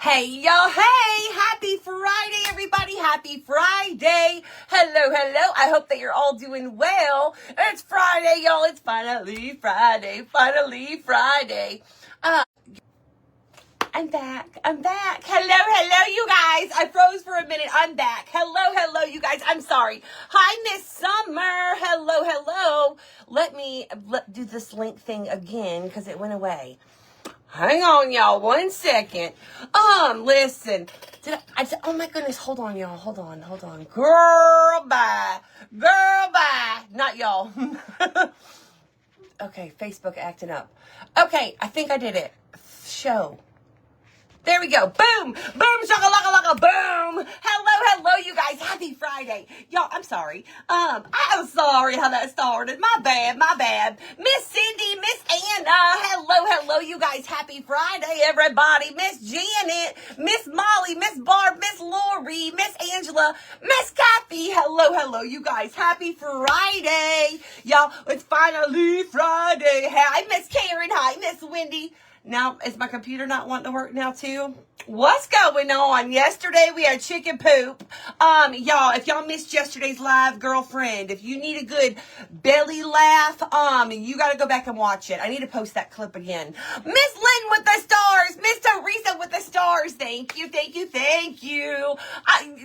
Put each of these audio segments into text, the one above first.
Hey, y'all. Hey, happy Friday, everybody. Happy Friday. Hello. I hope that you're all doing well. It's Friday, y'all. It's finally Friday. I'm back. Hello, you guys. I froze for a minute. I'm back. Hello, you guys. I'm sorry. Hi, Miss Summer. Hello. Let me do this link thing again because it went away. Hang on, y'all. 1 second. Listen. Oh my goodness. Hold on, y'all. Hold on. Girl, bye. Not y'all. Okay, Facebook acting up. Okay, I think I did it. Show. There we go. Boom, shakalaka, boom. Hello, you guys. Happy Friday. Y'all, I'm sorry. I'm sorry how that started. My bad. Miss Cindy, Miss Anna. Hello, you guys. Happy Friday, everybody. Miss Janet, Miss Molly, Miss Barb, Miss Lori, Miss Angela, Miss Kathy. Hello, you guys. Happy Friday. Y'all, it's finally Friday. Hi, Miss Karen. Hi, Miss Wendy. Now, is my computer not wanting to work now, too? What's going on? Yesterday, we had chicken poop. Y'all, if y'all missed yesterday's live, girlfriend, if you need a good belly laugh, you got to go back and watch it. I need to post that clip again. Miss Lynn with the stars. Miss Teresa with the stars. Thank you.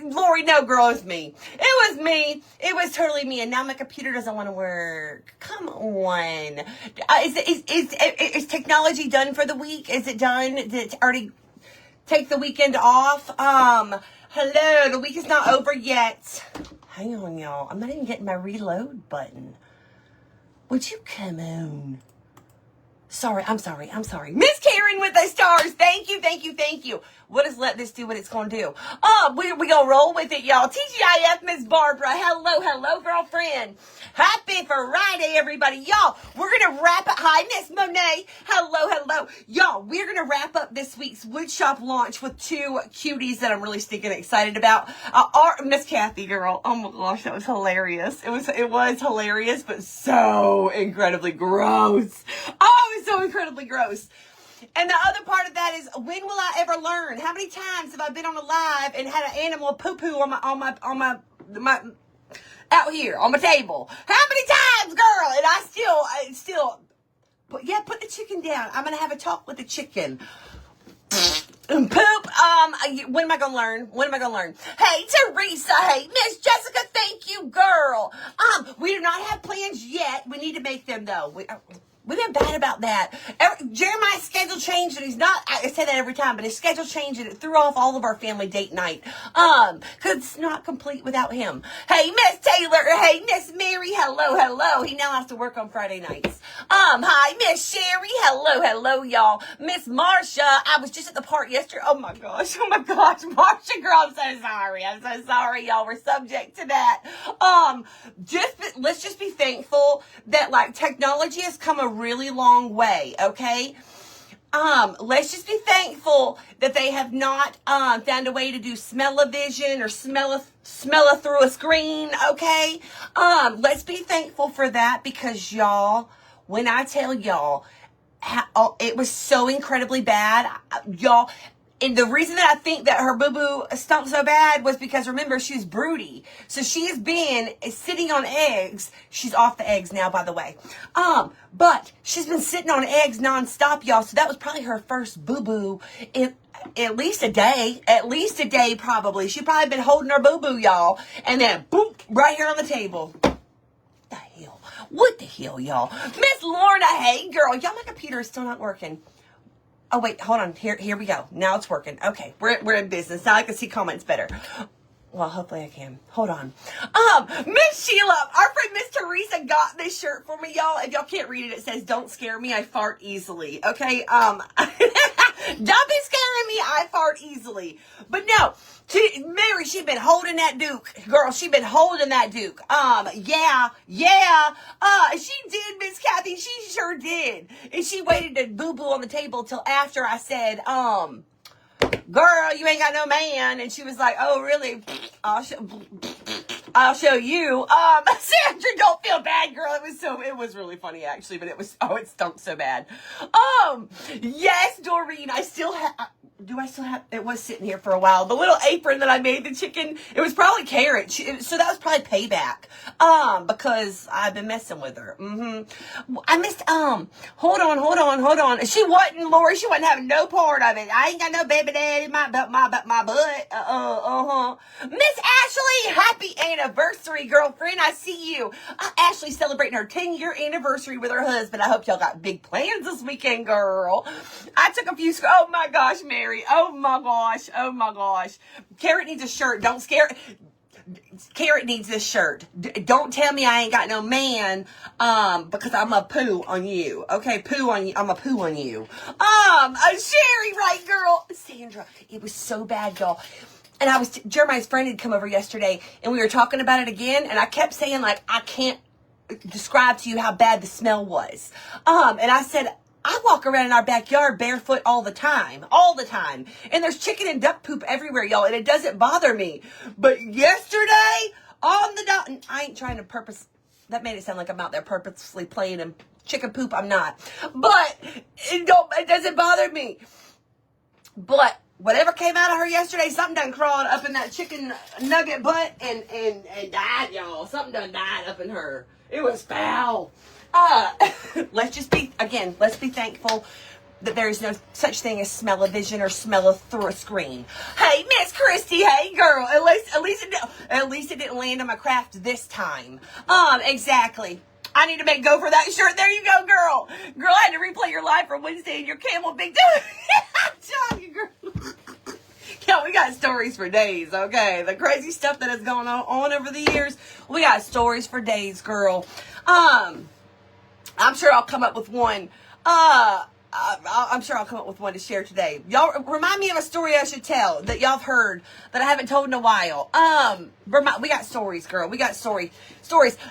Lori, no, girl, it was me. It was totally me, and now my computer doesn't want to work. Come on. Is technology done for the week? Is it done? Did it already take the weekend off? Hello, the week is not over yet. Hang on, y'all. I'm not even getting my reload button. Would you come on? I'm sorry. Miss Karen with the stars. Thank you. We'll just let this do what it's going to do. We going to roll with it, y'all. TGIF, Miss Barbara. Hello, girlfriend. Happy Friday, everybody. Y'all, we're going to wrap it. Hi, Miss Monet. Hello. Y'all, we're going to wrap up this week's Woodshop launch with 2 cuties that I'm really stinking excited about. Miss Kathy, girl. Oh my gosh, that was hilarious. It was hilarious, but so incredibly gross. Oh, it was so incredibly gross. And the other part of that is, when will I ever learn? How many times have I been on a live and had an animal poo-poo on my out here on my table? How many times, girl? And I still, put the chicken down. I'm gonna have a talk with the chicken. Poop. When am I gonna learn? Hey, Teresa. Hey, Miss Jessica. Thank you, girl. We do not have plans yet. We need to make them though. We've been bad about that. Jeremiah's schedule changed, and he's not, I say that every time, but his schedule changed, and it threw off all of our family date night. Because it's not complete without him. Hey, Miss Taylor. Hey, Miss Mary. Hello. He now has to work on Friday nights. Hi, Miss Sherry. Hello, y'all. Miss Marsha. I was just at the park yesterday. Oh my gosh. Marsha, girl, I'm so sorry, y'all. We're subject to that. Let's just be thankful that, like, technology has come a really long way, okay? Let's just be thankful that they have not found a way to do smell-o-vision or smell through a screen, okay? Let's be thankful for that, because y'all, when I tell y'all, it was so incredibly bad, y'all. And the reason that I think that her boo-boo stunk so bad was because, remember, she was broody. So she's been sitting on eggs. She's off the eggs now, by the way. But she's been sitting on eggs nonstop, y'all. So that was probably her first boo-boo in at least a day. Probably. She probably been holding her boo-boo, y'all. And then, boop, right here on the table. What the hell, y'all? Miss Lorna, hey, girl. Y'all, my computer is still not working. Oh, wait, hold on. Here we go. Now it's working. Okay, we're in business. Now I can see comments better. Well, hopefully I can. Hold on. Miss Sheila, our friend Miss Teresa got this shirt for me, y'all. If y'all can't read it, it says, "Don't scare me, I fart easily." Okay, don't be scaring me, I fart easily. But no, Mary, she been holding that Duke. Girl, she been holding that Duke. Yeah. She did, Miss Kathy. She sure did. And she waited to boo-boo on the table till after I said, girl, you ain't got no man. And she was like, oh, really? I'll show you. Sandra, don't feel bad, girl. It was really funny, actually, but it stunk so bad. Yes, Doreen, I still have, do I still have, it was sitting here for a while. The little apron that I made the chicken, it was probably carrot. So that was probably payback. Because I've been messing with her. I missed, hold on. She wasn't, Lori, she wasn't having no part of it. I ain't got no baby daddy, my butt. Miss Ashley, happy anniversary, girlfriend. I see you. Ashley celebrating her 10-year anniversary with her husband. I hope y'all got big plans this weekend, girl. I took a few, oh my gosh, Mary. Oh my gosh. Carrot needs a shirt. Don't scare, Carrot needs this shirt. Don't tell me I ain't got no man, because I'm a poo on you. Okay, poo on you. I'm a poo on you. Sherry, right, girl. Sandra, it was so bad, y'all. And Jeremiah's friend had come over yesterday, and we were talking about it again, and I kept saying, like, I can't describe to you how bad the smell was. And I said, I walk around in our backyard barefoot all the time. And there's chicken and duck poop everywhere, y'all, and it doesn't bother me. But yesterday, on the dot, and I ain't trying to that made it sound like I'm out there purposely playing in chicken poop. I'm not. But it doesn't bother me. But whatever came out of her yesterday, something done crawled up in that chicken nugget butt and died, y'all. Something done died up in her. It was foul. Let's be thankful that there is no such thing as smell-o-vision or smell through a screen. Hey, Miss Christy, hey, girl. At least it didn't land on my craft this time. Exactly. I need to go for that shirt. There you go, girl. Girl, I had to replay your live from Wednesday and your camel big dude. I'm telling you, girl. Yeah, we got stories for days, okay? The crazy stuff that has gone on over the years, we got stories for days, girl. I'm sure I'll come up with one. I'm sure I'll come up with one to share today. Y'all remind me of a story I should tell that y'all have heard that I haven't told in a while. We got stories, girl. We got stories.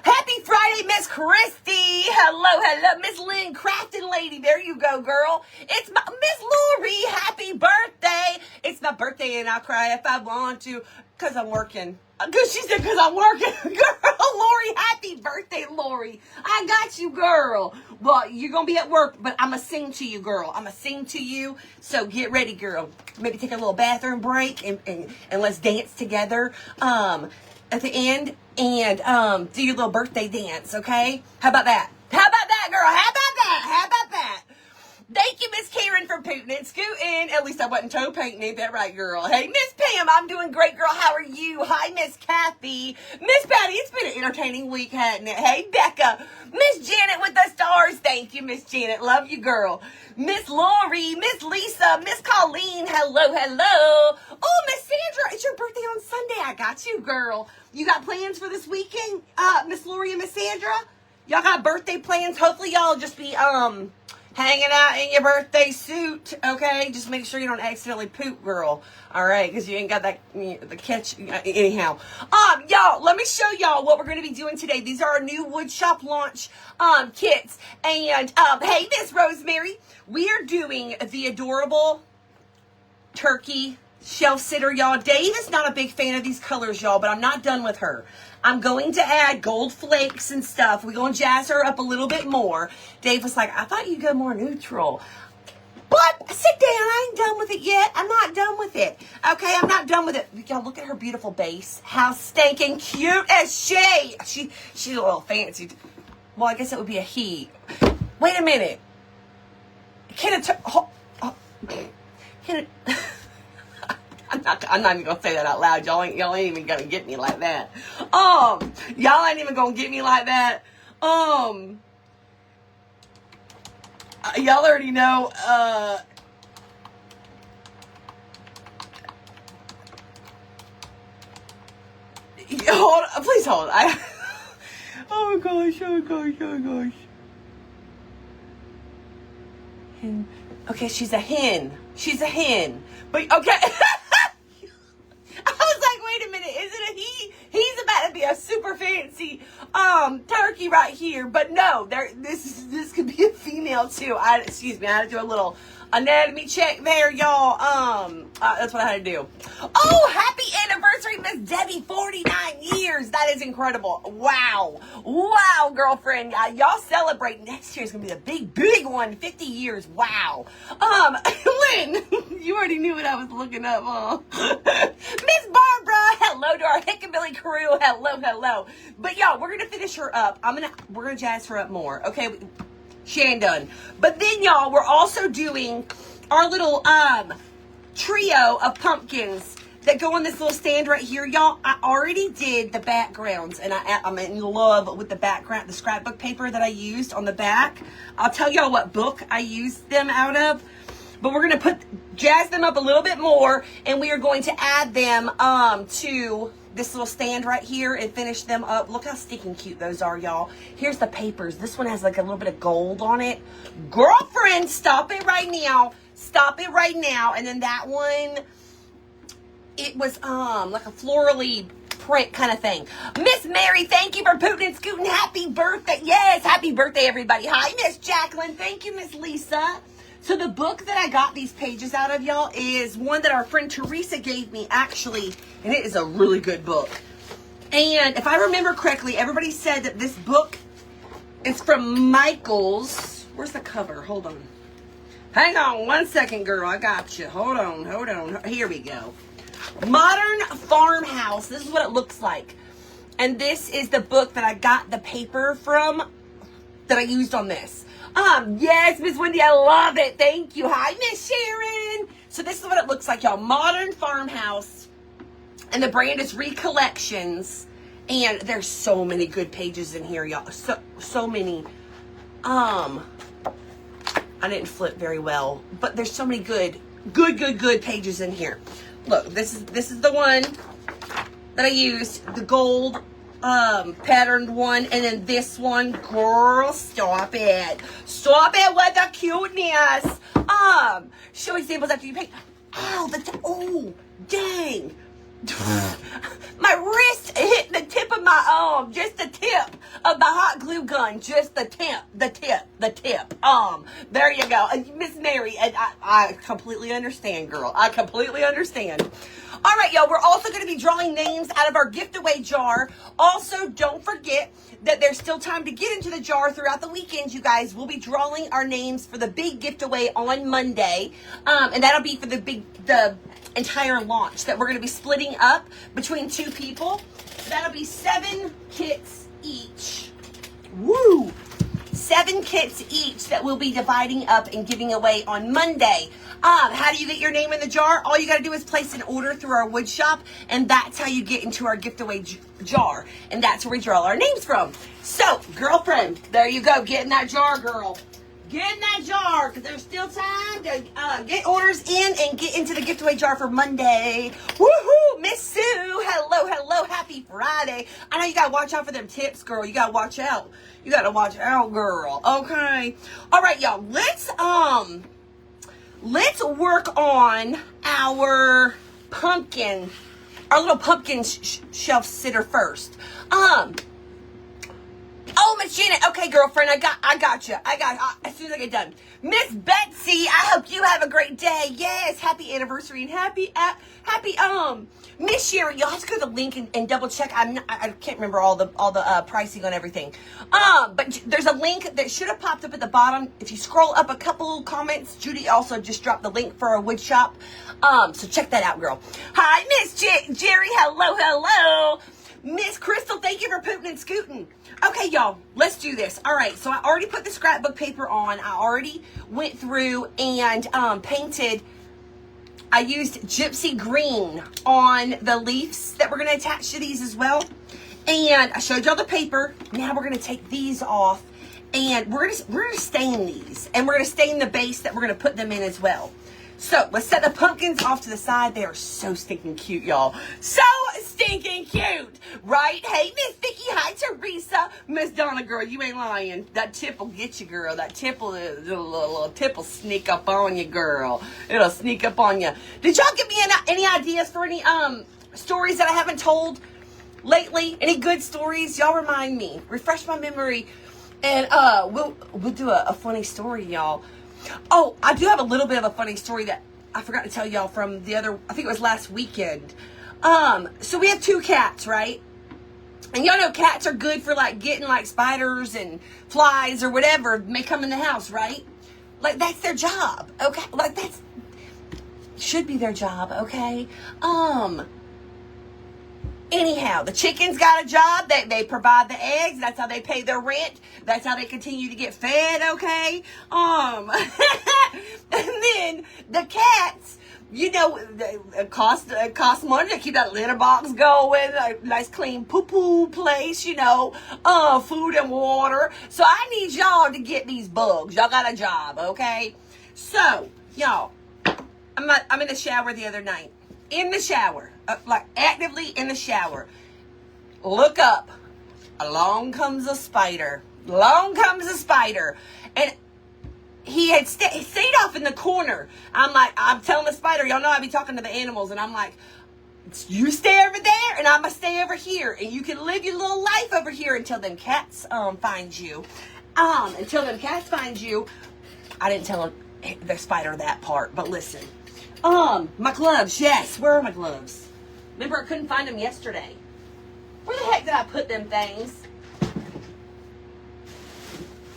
Happy Friday, Miss Christy. Hello, Miss Lynn, crafting lady. There you go, girl. It's Miss Lori. Happy birthday. It's my birthday and I'll cry if I want to. Because I'm working. Because she said, because I'm working. Girl, Lori, happy birthday, Lori. I got you, girl. Well, you're going to be at work, but I'm going to sing to you, girl. I'm going to sing to you. So get ready, girl. Maybe take a little bathroom break and let's dance together at the end. And do your little birthday dance, okay? How about that? How about that, girl? How about that? Thank you, Miss Karen, for pooting and scooting. At least I wasn't toe painting. Ain't that right, girl? Hey, Miss Pam, I'm doing great, girl. How are you? Hi, Miss Kathy. Miss Patty, it's been an entertaining week, hasn't it? Hey, Becca. Miss Janet with the stars. Thank you, Miss Janet. Love you, girl. Miss Lori, Miss Lisa, Miss Colleen. Hello. Oh, Miss Sandra, it's your birthday on Sunday. I got you, girl. You got plans for this weekend, Miss Lori and Miss Sandra? Y'all got birthday plans? Hopefully y'all just be, hanging out in your birthday suit, okay? Just make sure you don't accidentally poop, girl. All right, because you ain't got that the catch. Anyhow, y'all, let me show y'all what we're going to be doing today. These are our new Woodshop launch kits. And hey, Miss Rosemary, we are doing the adorable turkey shelf sitter, y'all. Dave is not a big fan of these colors, y'all, but I'm not done with her. I'm going to add gold flakes and stuff. We're going to jazz her up a little bit more. Dave was like, I thought you'd go more neutral. But sit down. I ain't done with it yet. I'm not done with it. Okay, I'm not done with it. Y'all, look at her beautiful base. How stinking cute is she? She's a little fancy. Well, I guess it would be a he. Wait a minute. Can it... I'm not even gonna say that out loud. Y'all ain't even gonna get me like that. Y'all ain't even gonna get me like that. Y'all already know. Please hold. Oh gosh. Hen. Okay, she's a hen. But okay. I was like, wait a minute, is it a he? He's about to be a super fancy turkey right here. But no, this could be a female too. Excuse me, I had to do a little Anatomy check there, y'all. That's what I had to do. Oh, happy anniversary, Miss Debbie, 49 years. That is incredible. Wow. Wow, girlfriend. Y'all celebrate. Next year's going to be the big one. 50 years. Wow. Lynn, you already knew what I was looking up, huh? Miss Barbara, hello to our Hickabilly crew. Hello. But y'all, we're going to finish her up. We're going to jazz her up more. Okay, she ain't done. But then, y'all, we're also doing our little trio of pumpkins that go on this little stand right here. Y'all, I already did the backgrounds, and I'm in love with the background, the scrapbook paper that I used on the back. I'll tell y'all what book I used them out of. But we're going to jazz them up a little bit more, and we are going to add them to this little stand right here and finish them up. Look how stinking cute those are, y'all. Here's the papers. This one has like a little bit of gold on it. Girlfriend, stop it right now. Stop it right now. And then that one, it was like a florally print kind of thing. Miss Mary, thank you for pooting and scooting. Happy birthday. Yes, happy birthday, everybody. Hi, Miss Jacqueline. Thank you, Miss Lisa. So the book that I got these pages out of, y'all, is one that our friend Teresa gave me, actually, and it is a really good book. And if I remember correctly, everybody said that this book is from Michael's. Where's the cover? Hold on. Hang on 1 second, girl. I got you. Hold on. Here we go. Modern Farmhouse. This is what it looks like. And this is the book that I got the paper from that I used on this. Yes, Miss Wendy, I love it. Thank you. Hi, Miss Sharon. So this is what it looks like, y'all. Modern Farmhouse. And the brand is Recollections. And there's so many good pages in here, y'all. So many. I didn't flip very well, but there's so many good pages in here. Look, this is the one that I used, the gold patterned one, and then this one, girl, stop it with the cuteness. Show examples after you paint. Oh, dang. My wrist hit the tip of my arm, just the tip of the hot glue gun, just the tip. There you go. Miss Mary, and I completely understand, girl. I completely understand. All right, y'all, we're also going to be drawing names out of our gift away jar. Also, don't forget that there's still time to get into the jar throughout the weekend, you guys. We'll be drawing our names for the big gift away on Monday. And that'll be for the entire launch that we're going to be splitting up between 2 people. That'll be 7 kits each. Woo! 7 kits each that we'll be dividing up and giving away on Monday. How do you get your name in the jar? All you got to do is place an order through our wood shop, and that's how you get into our gift away jar. And that's where we draw our names from. So, girlfriend, there you go. Get in that jar, girl. Get in that jar, because there's still time to get orders in and get into the gift away jar for Monday. Woohoo! Miss Sue, hello, happy Friday. I know you got to watch out for them tips, girl. You got to watch out. You got to watch out, girl. Okay. All right, y'all. Let's work on our pumpkin, our little pumpkin shelf sitter first. Oh, Miss Janet. Okay, girlfriend, I got you. As soon as I get done. Miss Betsy, I hope you have a great day. Yes, happy anniversary and happy, Miss Sharon, you'll have to go to the link and double check. I can't remember all the pricing on everything. But there's a link that should have popped up at the bottom. If you scroll up a couple comments, Judy also just dropped the link for our wood shop. So check that out, girl. Hi, Miss Jerry. Hello. Miss Crystal, thank you for pooting and scooting. Okay, y'all, let's do this. All right, so I already put the scrapbook paper on. I already went through and painted. I used gypsy green on the leaves that we're going to attach to these as well. And I showed y'all the paper. Now we're going to take these off, and we're going to stain these. And we're going to stain the base that we're going to put them in as well. So, let's set the pumpkins off to the side. They are so stinking cute, y'all. So stinking cute, right? Hey, Miss Vicky. Hi, Teresa. Miss Donna, girl, you ain't lying. That tip will get you, girl. That tip will, little tip will sneak up on you, girl. It'll sneak up on you. Did y'all give me any ideas for any stories that I haven't told lately? Any good stories? Y'all remind me. Refresh my memory. And we'll do a funny story, y'all. Oh, I do have a little bit of a funny story that I forgot to tell y'all from the other, I think it was last weekend. So we have 2 cats, right? And y'all know cats are good for like getting like spiders and flies or whatever may come in the house, right? Like that's their job, okay? Like that's should be their job, okay? Anyhow, the chickens got a job. They provide the eggs. That's how they pay their rent. That's how they continue to get fed, okay? And then the cats, you know, it costs money to keep that litter box going, a nice clean poo-poo place, you know, food and water. So I need y'all to get these bugs. Y'all got a job, okay? So, y'all, I'm in the shower the other night. In the shower, like actively in the shower. Look up. Along comes a spider. Along comes a spider. And he had stayed off in the corner. I'm telling the spider, y'all know I be talking to the animals, and I'm like, you stay over there, and I'm going to stay over here, and you can live your little life over here until them cats find you. Until them cats find you. I didn't tell the spider that part, but listen. My gloves, yes. Where are my gloves? Remember, I couldn't find them yesterday. Where the heck did I put them things?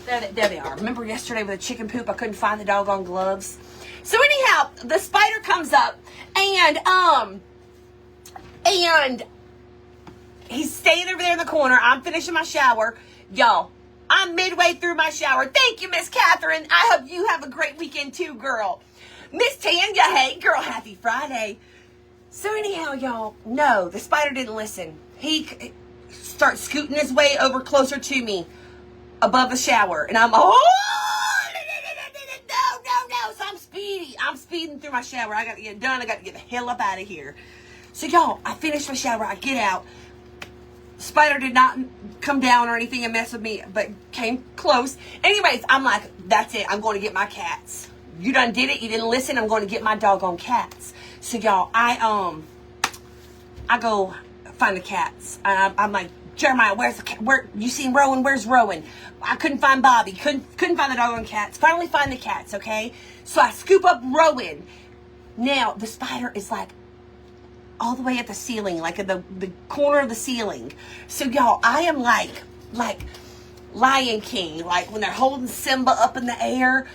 There they are. Remember yesterday with the chicken poop, I couldn't find the doggone gloves. So anyhow, the spider comes up and he's staying over there in the corner. I'm finishing my shower. Y'all, I'm midway through my shower. Thank you, Miss Catherine. I hope you have a great weekend too, girl. Miss Tanya, hey girl, happy Friday. So anyhow, y'all, no, the spider didn't listen. He starts scooting his way over closer to me above the shower. And I'm, no. So I'm speeding through my shower. I got to get done. I got to get the hell up out of here. So y'all, I finish my shower. I get out. Spider did not come down or anything and mess with me, but came close. Anyways, I'm like, that's it. I'm going to get my cats. You done did it. You didn't listen. I'm going to get my doggone cats. So y'all, I go find the cats. I'm like, Jeremiah, where's the cat? Where you seen Rowan? Where's Rowan? I couldn't find Bobby. Couldn't find the doggone cats. Finally find the cats. Okay. So I scoop up Rowan. Now the spider is like all the way at the ceiling, like at the corner of the ceiling. So y'all, I am like Lion King, like when they're holding Simba up in the air,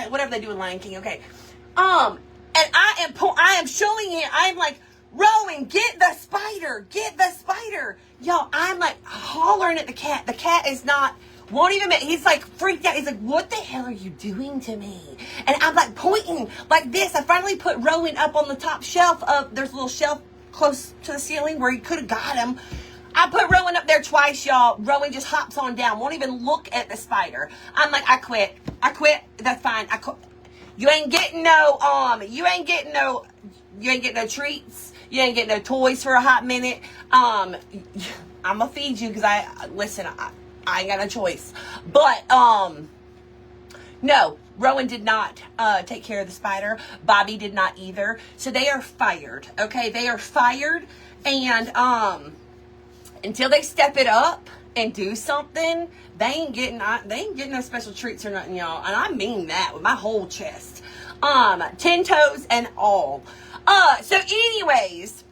whatever they do in Lion King, okay. And I am showing it. I'm like, Rowan, get the spider. Y'all, I'm like hollering at the cat. The cat won't even, he's like freaked out. He's like, what the hell are you doing to me? And I'm like pointing like this. I finally put Rowan up on the top shelf there's a little shelf close to the ceiling where you could have got him. I put Rowan up there twice, y'all. Rowan just hops on down, won't even look at the spider. I'm like, I quit. That's fine. You ain't getting no treats. You ain't getting no toys for a hot minute. I'm gonna feed you because I ain't got no choice. But no, Rowan did not take care of the spider. Bobby did not either. So they are fired. Okay, they are fired, and until they step it up and do something, they ain't getting no special treats or nothing, y'all. And I mean that with my whole chest. 10 toes and all. So anyways,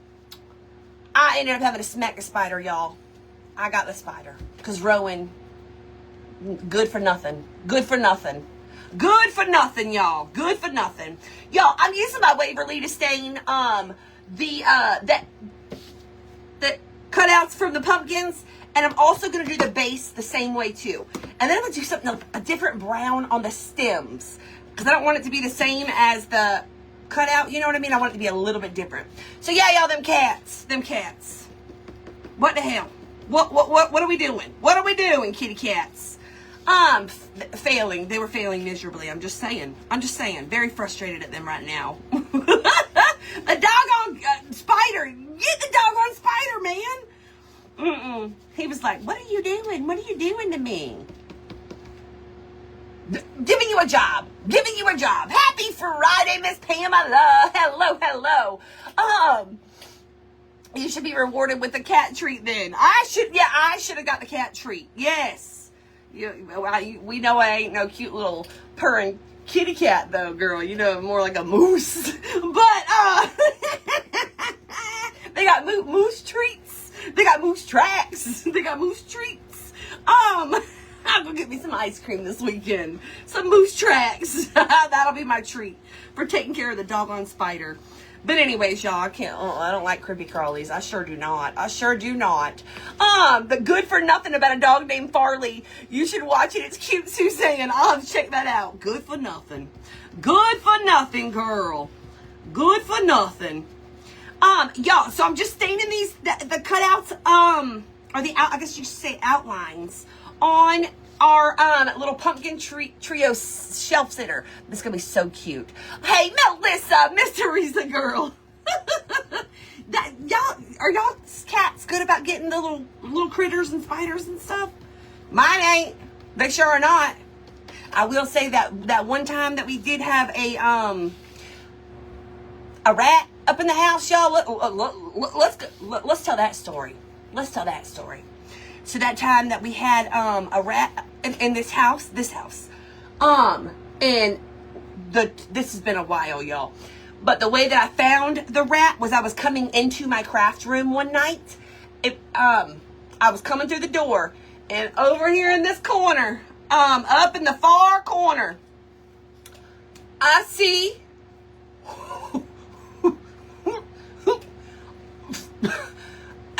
I ended up having to smack the spider, y'all. I got the spider. Because Rowan, good for nothing, y'all. Good for nothing. Y'all, I'm using my Waverly to stain the cutouts from the pumpkins. And I'm also going to do the base the same way too. And then I'm going to do something, a different brown on the stems. Because I don't want it to be the same as the cutout. You know what I mean? I want it to be a little bit different. So yeah, y'all, them cats. What the hell? What are we doing? What are we doing, kitty cats? Failing. They were failing miserably. I'm just saying. Very frustrated at them right now. The doggone spider. Get the doggone spider, man. He was like, what are you doing? What are you doing to me? Giving you a job. Happy Friday, Miss Pam. I love. Hello. You should be rewarded with a cat treat then. I should have got the cat treat. Yes. We know I ain't no cute little purring kitty cat though, girl. You know, more like a moose. But, they got moose treats. They got moose tracks. They got moose treats. I'm gonna get me some ice cream this weekend. Some moose tracks. That'll be my treat for taking care of the doggone spider. But anyways, y'all, I don't like creepy crawlies. I sure do not. The good for nothing about a dog named Farley. You should watch it. It's cute, Suzanne. I'll have to check that out. Good for nothing. Good for nothing, girl. Good for nothing. Y'all, so I'm just staining these, the cutouts, or I guess you should say outlines on our little pumpkin trio shelf sitter. This is gonna be so cute. Hey, Melissa, Miss Teresa girl. Are y'all cats good about getting the little critters and spiders and stuff? Mine ain't. They sure are not. I will say that one time that we did have a rat up in the house, y'all. Let's tell that story. So that time that we had a rat in this house, and this has been a while, y'all. But the way that I found the rat was I was coming into my craft room one night. I was coming through the door, and over here in this corner, up in the far corner, I see.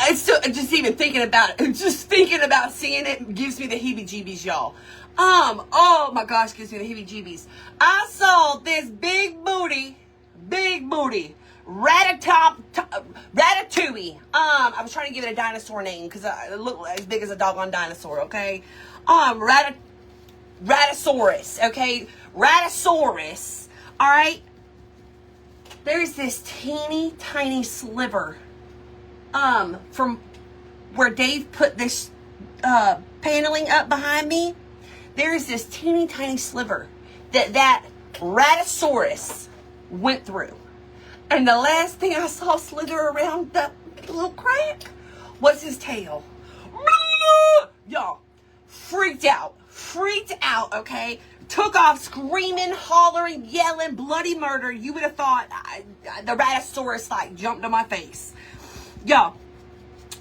It's still, just even thinking about it, just thinking about seeing it gives me the heebie-jeebies, y'all. Oh my gosh, gives me the heebie-jeebies. I saw this big booty, ratatouille. I was trying to give it a dinosaur name because it looked as big as a doggone dinosaur, okay? Ratasaurus, okay? Ratasaurus, all right? There's this teeny tiny sliver from where Dave put this paneling up behind me. There's this teeny tiny sliver that Ratasaurus went through. And the last thing I saw slither around the little crack was his tail. Y'all, freaked out, okay? Took off screaming, hollering, yelling, bloody murder. You would have thought the Ratasaurus like jumped on my face. Y'all,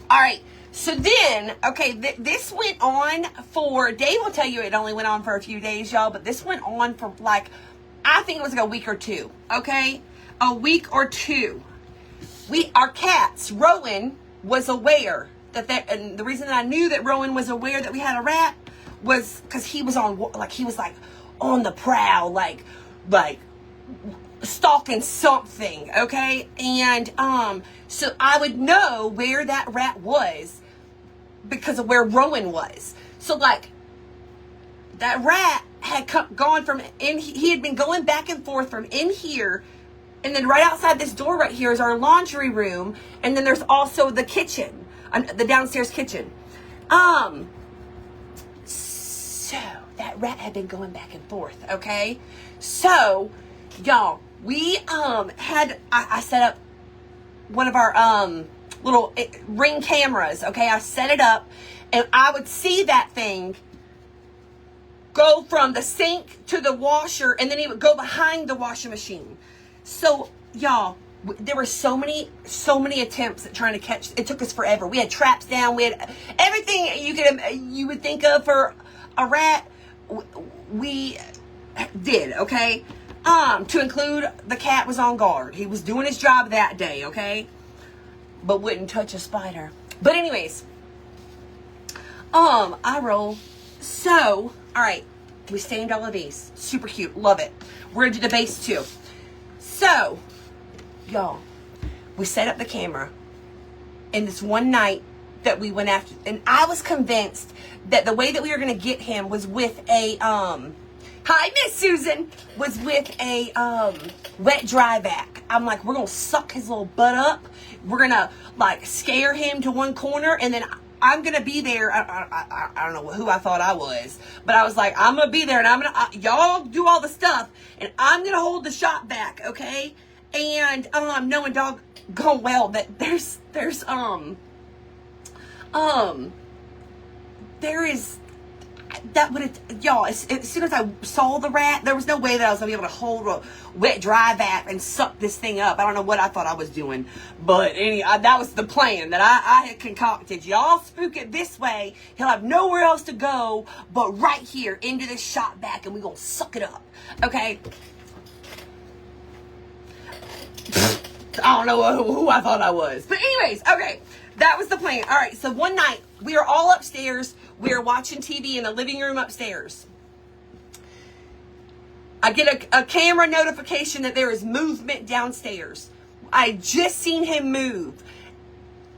all right, so then, okay, this went on for, Dave will tell you it only went on for a few days, y'all, but this went on for like, I think it was like a week or two, okay? A week or two. Our cats, Rowan was aware and the reason that I knew that Rowan was aware that we had a rat was because he was on the prowl, like stalking something, okay? And so I would know where that rat was because of where Rowan was. So like that rat had gone from in, he had been going back and forth from in here, and then right outside this door right here is our laundry room, and then there's also the kitchen, the downstairs kitchen. So that rat had been going back and forth, okay? So y'all, we I set up one of our little Ring cameras, okay? I set it up, and I would see that thing go from the sink to the washer, and then he would go behind the washing machine. So y'all, there were so many attempts at trying to catch. It took us forever. We had traps down. We had everything you would think of for a rat. We did, okay? To include the cat was on guard. He was doing his job that day, okay? But wouldn't touch a spider. But anyways, I roll. So, all right, we stained all of these. Super cute, love it. We're gonna do the base too. So, y'all, we set up the camera. And this one night that we went after, and I was convinced that the way that we were gonna get him was with a hi, Miss Susan, was with a wet dry vac. I'm like, we're gonna suck his little butt up. We're gonna like scare him to one corner, and then I'm gonna be there. I don't know who I thought I was, but I was like, I'm gonna be there, and I'm gonna y'all do all the stuff, and I'm gonna hold the shop back, okay? And knowing going well that there is that would have, y'all, as soon as I saw the rat, there was no way that I was gonna be able to hold a wet dry vac and suck this thing up. I don't know what I thought I was doing, but that was the plan that I had concocted. Y'all spook it this way, he'll have nowhere else to go but right here into this shop vac, and we gonna suck it up, okay? I don't know who I thought I was, but anyways, okay, that was the plan. All right, so one night we are all upstairs. We are watching TV in the living room upstairs. I get a camera notification that there is movement downstairs. I just seen him move.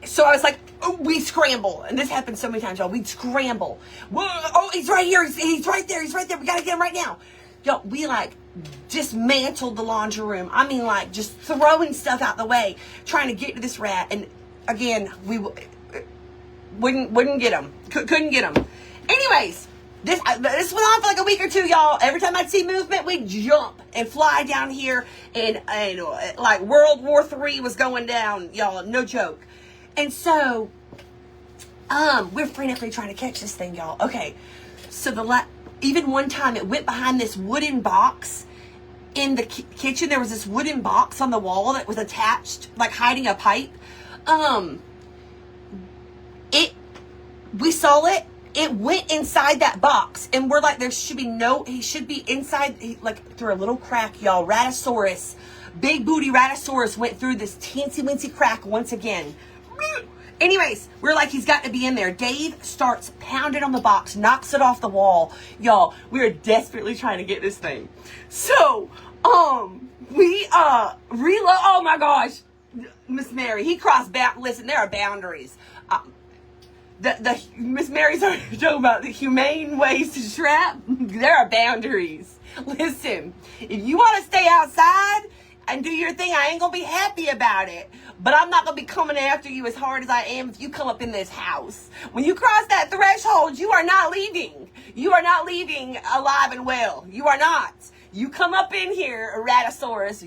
So I was like, oh, we scramble. And this happens so many times, y'all. We scramble. Whoa, oh, he's right here. He's right there. He's right there. We got to get him right now. Y'all, we like dismantled the laundry room. I mean, like just throwing stuff out the way, trying to get to this rat. And again, we wouldn't get him. Couldn't get him. Anyways, this went on for like a week or two, y'all. Every time I'd see movement, we'd jump and fly down here, and like World War III was going down, y'all. No joke. And so, we're frantically trying to catch this thing, y'all. Okay, so even one time it went behind this wooden box in the kitchen. There was this wooden box on the wall that was attached, like hiding a pipe. We saw it. It went inside that box, and we're like, he should be inside, like through a little crack, y'all. Ratasaurus, big booty Ratasaurus went through this teensy weensy crack once again. Anyways, we're like, he's got to be in there. Dave starts pounding on the box, knocks it off the wall. Y'all, we are desperately trying to get this thing. So, we reload. Oh my gosh, Miss Mary, he crossed listen, there are boundaries. The Miss Mary's already talking about the humane ways to trap. There are boundaries. Listen, if you want to stay outside and do your thing, I ain't gonna be happy about it. But I'm not gonna be coming after you as hard as I am if you come up in this house. When you cross that threshold, you are not leaving. You are not leaving alive and well. You are not. You come up in here, Ratasaurus,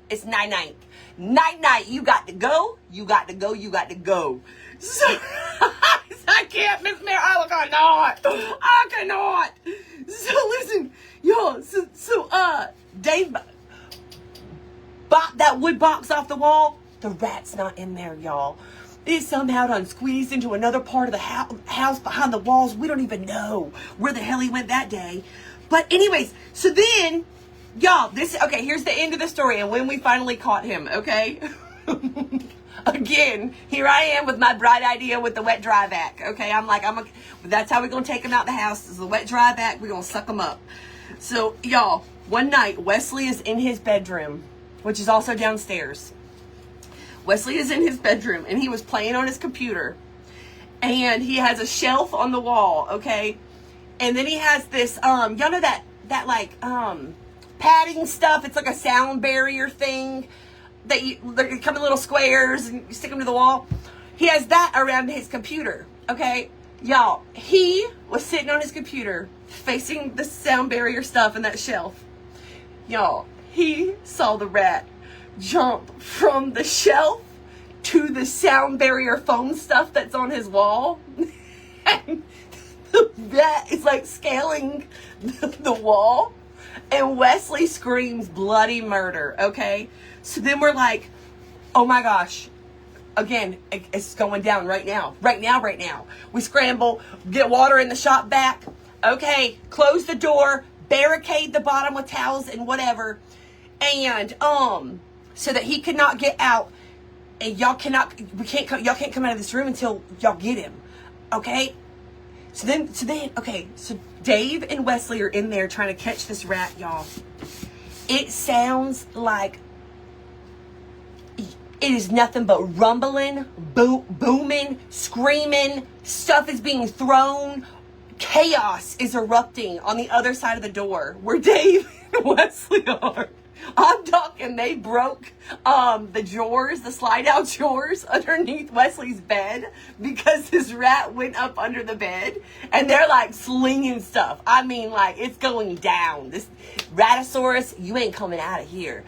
it's night-night. Night-night, you got to go, you got to go, you got to go. So, I can't, Miss Mary, I cannot. So, listen, y'all, Dave bopped that wood box off the wall. The rat's not in there, y'all. It somehow done squeezed into another part of the house behind the walls. We don't even know where the hell he went that day. But anyways, so then, y'all, here's the end of the story and when we finally caught him, okay? Again, here I am with my bright idea with the wet dry vac, okay? I'm like, that's how we're going to take him out the house, is the wet dry vac. We're going to suck him up. So, y'all, one night, Wesley is in his bedroom, which is also downstairs. Wesley is in his bedroom, and he was playing on his computer. And he has a shelf on the wall, okay? And then he has this, y'all know that padding stuff? It's like a sound barrier thing that they come in little squares and you stick them to the wall. He has that around his computer, okay? Y'all, he was sitting on his computer facing the sound barrier stuff in that shelf. Y'all, he saw the rat jump from the shelf to the sound barrier foam stuff that's on his wall. And the rat is like scaling the wall. And Wesley screams bloody murder, okay? So then we're like, oh my gosh. Again, it's going down right now. Right now. We scramble, get water in the shop vac. Okay, close the door, barricade the bottom with towels and whatever. And, so that he could not get out. And y'all can't come out of this room until y'all get him. Okay? So Dave and Wesley are in there trying to catch this rat, y'all. It sounds like it is nothing but rumbling, booming, screaming. Stuff is being thrown. Chaos is erupting on the other side of the door where Dave and Wesley are. I'm talking, they broke the drawers, the slide-out drawers underneath Wesley's bed because his rat went up under the bed, and they're like slinging stuff. I mean, like, it's going down. This Ratosaurus, you ain't coming out of here.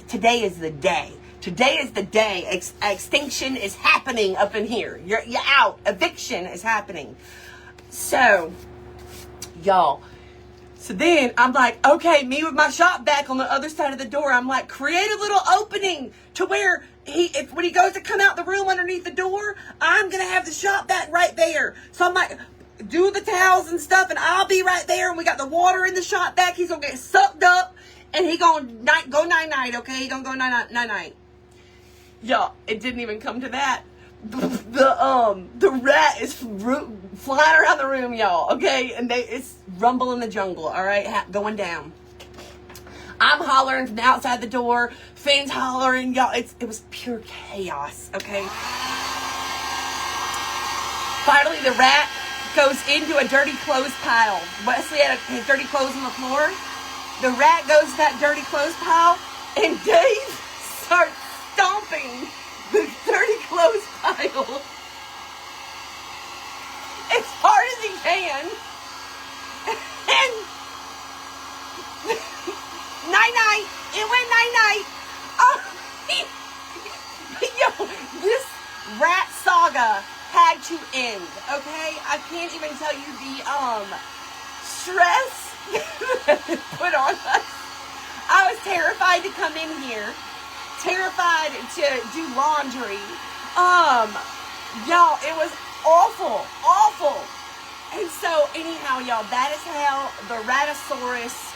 Today is the day. Today is the day. Extinction is happening up in here. You're out. Eviction is happening. So, y'all. So then I'm like, okay, me with my shop vac on the other side of the door. I'm like, create a little opening to where when he goes to come out the room underneath the door, I'm going to have the shop vac right there. So I'm like, do the towels and stuff, and I'll be right there. And we got the water in the shop vac. He's going to get sucked up, and he going to go night-night, okay? He going to go night-night. Y'all, it didn't even come to that. The rat is flying around the room, y'all, okay? And it's rumble in the jungle, all right? Going down. I'm hollering from the outside the door. Finn's hollering, y'all. It was pure chaos, okay? Finally, the rat goes into a dirty clothes pile. Wesley had his dirty clothes on the floor. The rat goes to that dirty clothes pile, and Dave starts stomping the dirty clothes pile as hard as he can. And night-night. It went night-night. Oh, yo, this rat saga had to end, okay? I can't even tell you the stress that it put on us. I was terrified to come in here. Terrified to do laundry. Y'all, it was awful. And so, anyhow, y'all, that is how the Ratosaurus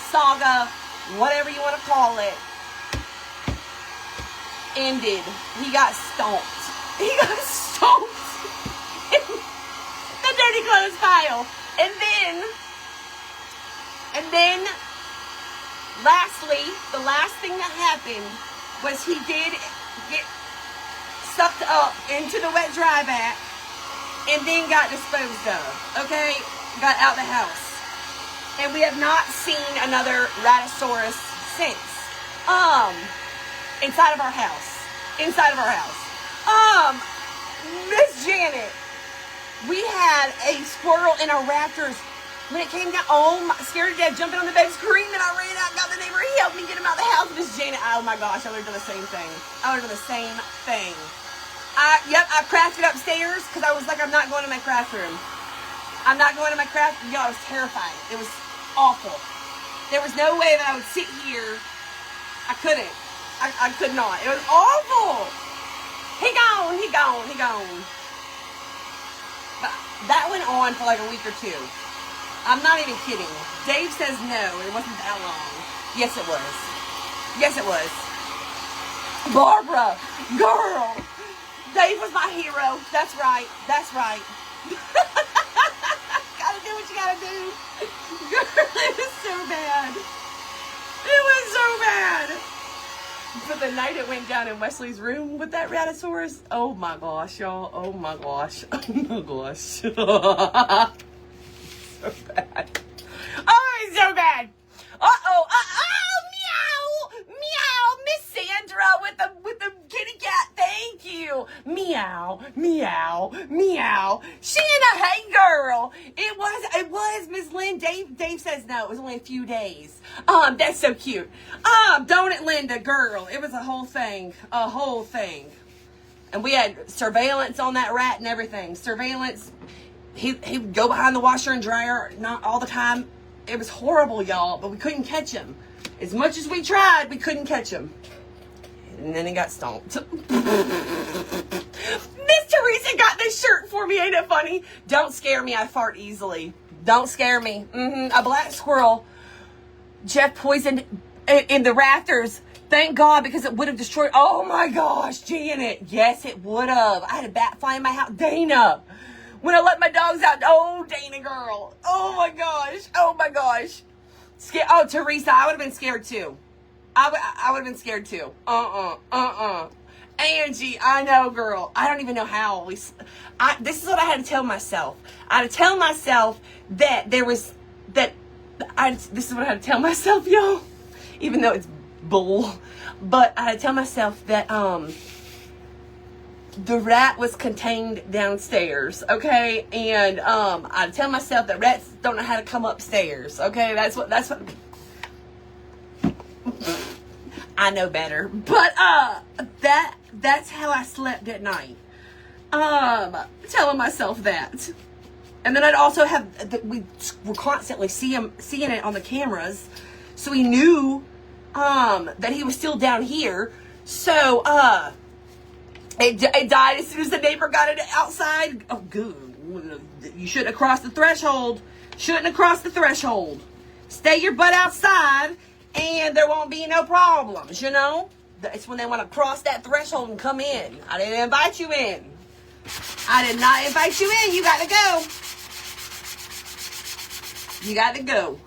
saga, whatever you want to call it, ended. He got stomped. In the dirty clothes pile. And then, lastly, the last thing that happened was he did get sucked up into the wet dry vac and then got disposed of, okay? Got out the house. And we have not seen another Ratosaurus since. Inside of our house. Miss Janet, we had a squirrel in our rafters. When it came down, scared to death, jumping on the bed, screaming. I ran out, got the neighbor. He helped me get him out of the house. Miss Janet, oh my gosh, I would have done the same thing. I crafted upstairs because I was like, I'm not going to my craft room. Y'all, I was terrified. It was awful. There was no way that I would sit here. I couldn't. I could not. It was awful. He gone. But that went on for like a week or two. I'm not even kidding. Dave says no, it wasn't that long. Yes, it was. Barbara, girl. Dave was my hero. That's right. Gotta do what you gotta do. Girl, it was so bad. But the night it went down in Wesley's room with that Ratosaurus, oh my gosh, y'all. Oh my gosh. So bad. Oh, it's so bad. Meow, Miss Sandra with the kitty cat. Thank you. Meow. Shanna, hey girl. It was Miss Lynn. Dave says no. It was only a few days. That's so cute. Don't it, Linda, girl? It was a whole thing. And we had surveillance on that rat and everything. Surveillance. He'd go behind the washer and dryer, not all the time. It was horrible, y'all, but we couldn't catch him. As much as we tried, we couldn't catch him. And then he got stomped. Miss Teresa got this shirt for me, ain't it funny? Don't scare me, I fart easily. Don't scare me. A black squirrel. Jeff poisoned in the rafters. Thank God, because it would have destroyed. Oh my gosh, Janet. Yes, it would have. I had a bat fly in my house. Dana. When I let my dogs out, Dana girl. Oh my gosh. Teresa, I would have been scared too. I would have been scared too. Angie, I know, girl. I don't even know how. This is what I had to tell myself. I had to tell myself that this is what I had to tell myself, y'all. Even though it's bull. But I had to tell myself that, the rat was contained downstairs, okay? And I tell myself that rats don't know how to come upstairs, okay? That's what I know better. But that's how I slept at night. Telling myself that. And then I'd also have, we were constantly seeing it on the cameras. So we knew that he was still down here. So it died as soon as the neighbor got it outside. Oh, good. You shouldn't have crossed the threshold. Shouldn't have crossed the threshold. Stay your butt outside and there won't be no problems, you know? It's when they want to cross that threshold and come in. I didn't invite you in. I did not invite you in. You got to go. You got to go.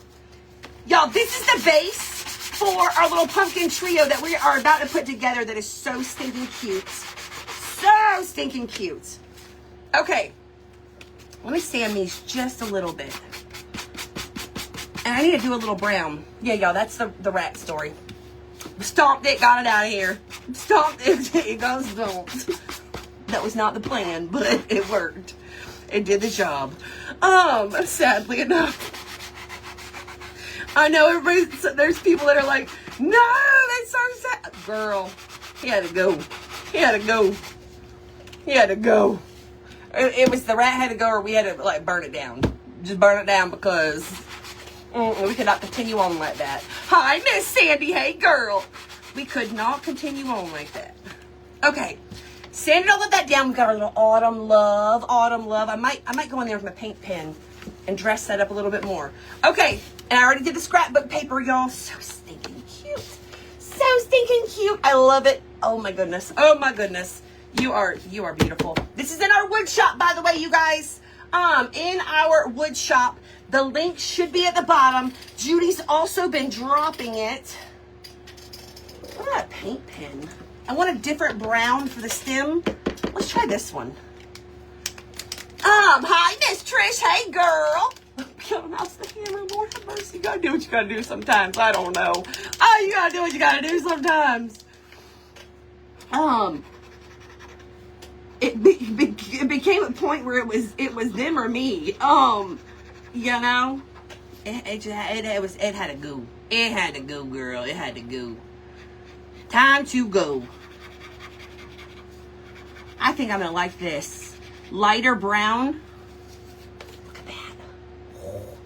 Y'all, this is the base for our little pumpkin trio that we are about to put together that is so stinking cute. So stinking cute. Okay. Let me sand these just a little bit. And I need to do a little brown. Yeah, y'all, that's the rat story. Stomped it, got it out of here. Stomped it, it goes stomped. That was not the plan, but it worked. It did the job. Sadly enough. I know there's people that are like, no, that's so sad. Girl, he had to go. He had to go. He had to go. It was the rat had to go, or we had to like burn it down. Just burn it down because we could not continue on like that. Hi, Miss Sandy. Hey, girl. We could not continue on like that. Okay. Sanded all of that down. We got our little autumn love. Autumn love. I might go in there with my paint pen and dress that up a little bit more. Okay. And I already did the scrapbook paper, y'all. So stinking cute. So stinking cute. I love it. Oh my goodness. Oh my goodness. You are beautiful. This is in our wood shop, by the way, you guys. In our wood shop. The link should be at the bottom. Judy's also been dropping it. What about a paint pen? I want a different brown for the stem. Let's try this one. Hi, Miss Trish. Hey, girl. Mouse the hammer. Lord have mercy. You gotta do what you gotta do sometimes. I don't know. Oh, you gotta do what you gotta do sometimes. It became a point where it was them or me. You know, it had to go. It had to go, girl. It had to go. Time to go. I think I'm gonna like this lighter brown. Look at that.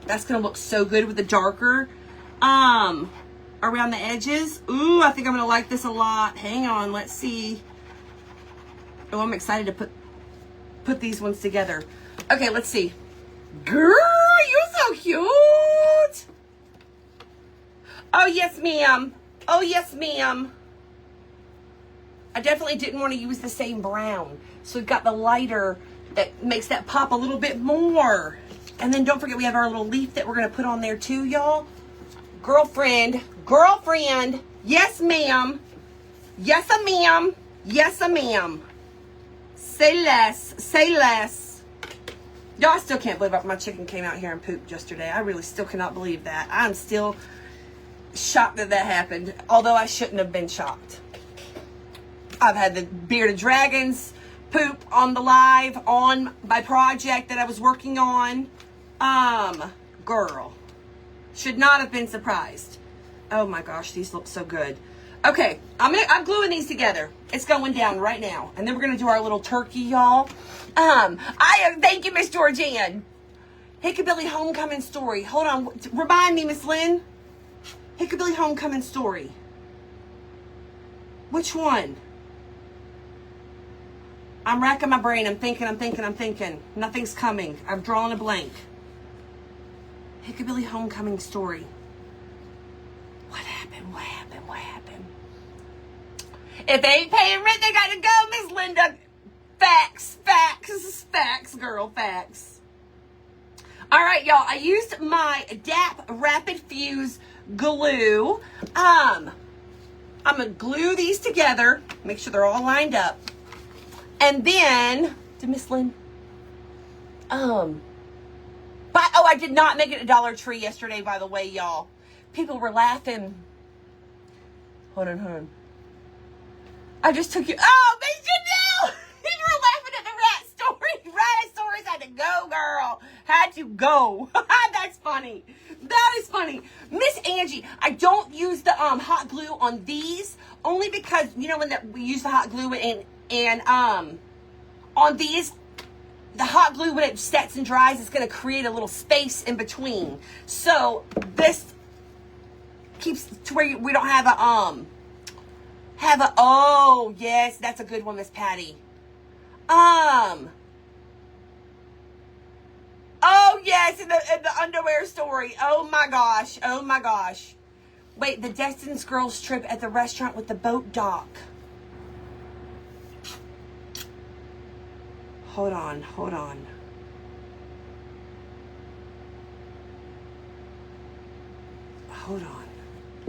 That's gonna look so good with the darker around the edges. Ooh, I think I'm gonna like this a lot. Hang on, let's see. Oh, I'm excited to put these ones together. Okay, let's see. Girl, you're so cute. Oh, yes, ma'am. Oh, yes, ma'am. I definitely didn't want to use the same brown. So we've got the lighter that makes that pop a little bit more. And then don't forget we have our little leaf that we're going to put on there too, y'all. Girlfriend. Yes, ma'am. Yes, ma'am. Yes, ma'am. Say less. Say less. Y'all, I still can't believe my chicken came out here and pooped yesterday. I really still cannot believe that. I'm still shocked that happened. Although I shouldn't have been shocked. I've had the bearded dragons poop on the live on my project that I was working on. Girl. Should not have been surprised. Oh my gosh, these look so good. Okay, I'm gluing these together. It's going down right now. And then we're gonna do our little turkey, y'all. Thank you, Miss Georgianne. Hickabilly Homecoming Story. Hold on, remind me, Miss Lynn. Hickabilly Homecoming Story. Which one? I'm racking my brain. I'm thinking. Nothing's coming. I'm drawing a blank. Hickabilly Homecoming Story. What happened? If they ain't paying rent, they gotta go, Miss Linda. Facts, girl, facts. All right, y'all. I used my DAP Rapid Fuse glue. I'm gonna glue these together. Make sure they're all lined up. And then, to Miss Lynn, I did not make it at Dollar Tree yesterday, by the way, y'all. People were laughing. Hold on. I just took you. Oh, Miss Janelle! People were laughing at the rat stories had to go, girl. Had to go. That's funny. That is funny. Miss Angie, I don't use the hot glue on these only because, you know, when we use the hot glue and on these, the hot glue, when it sets and dries, it's going to create a little space in between. So this keeps to where we don't have a, oh, yes, that's a good one, Miss Patty. Oh, yes, in the underwear story. Oh, my gosh. Oh, my gosh. Wait, the Destin's girls trip at the restaurant with the boat dock. Hold on. Hold on.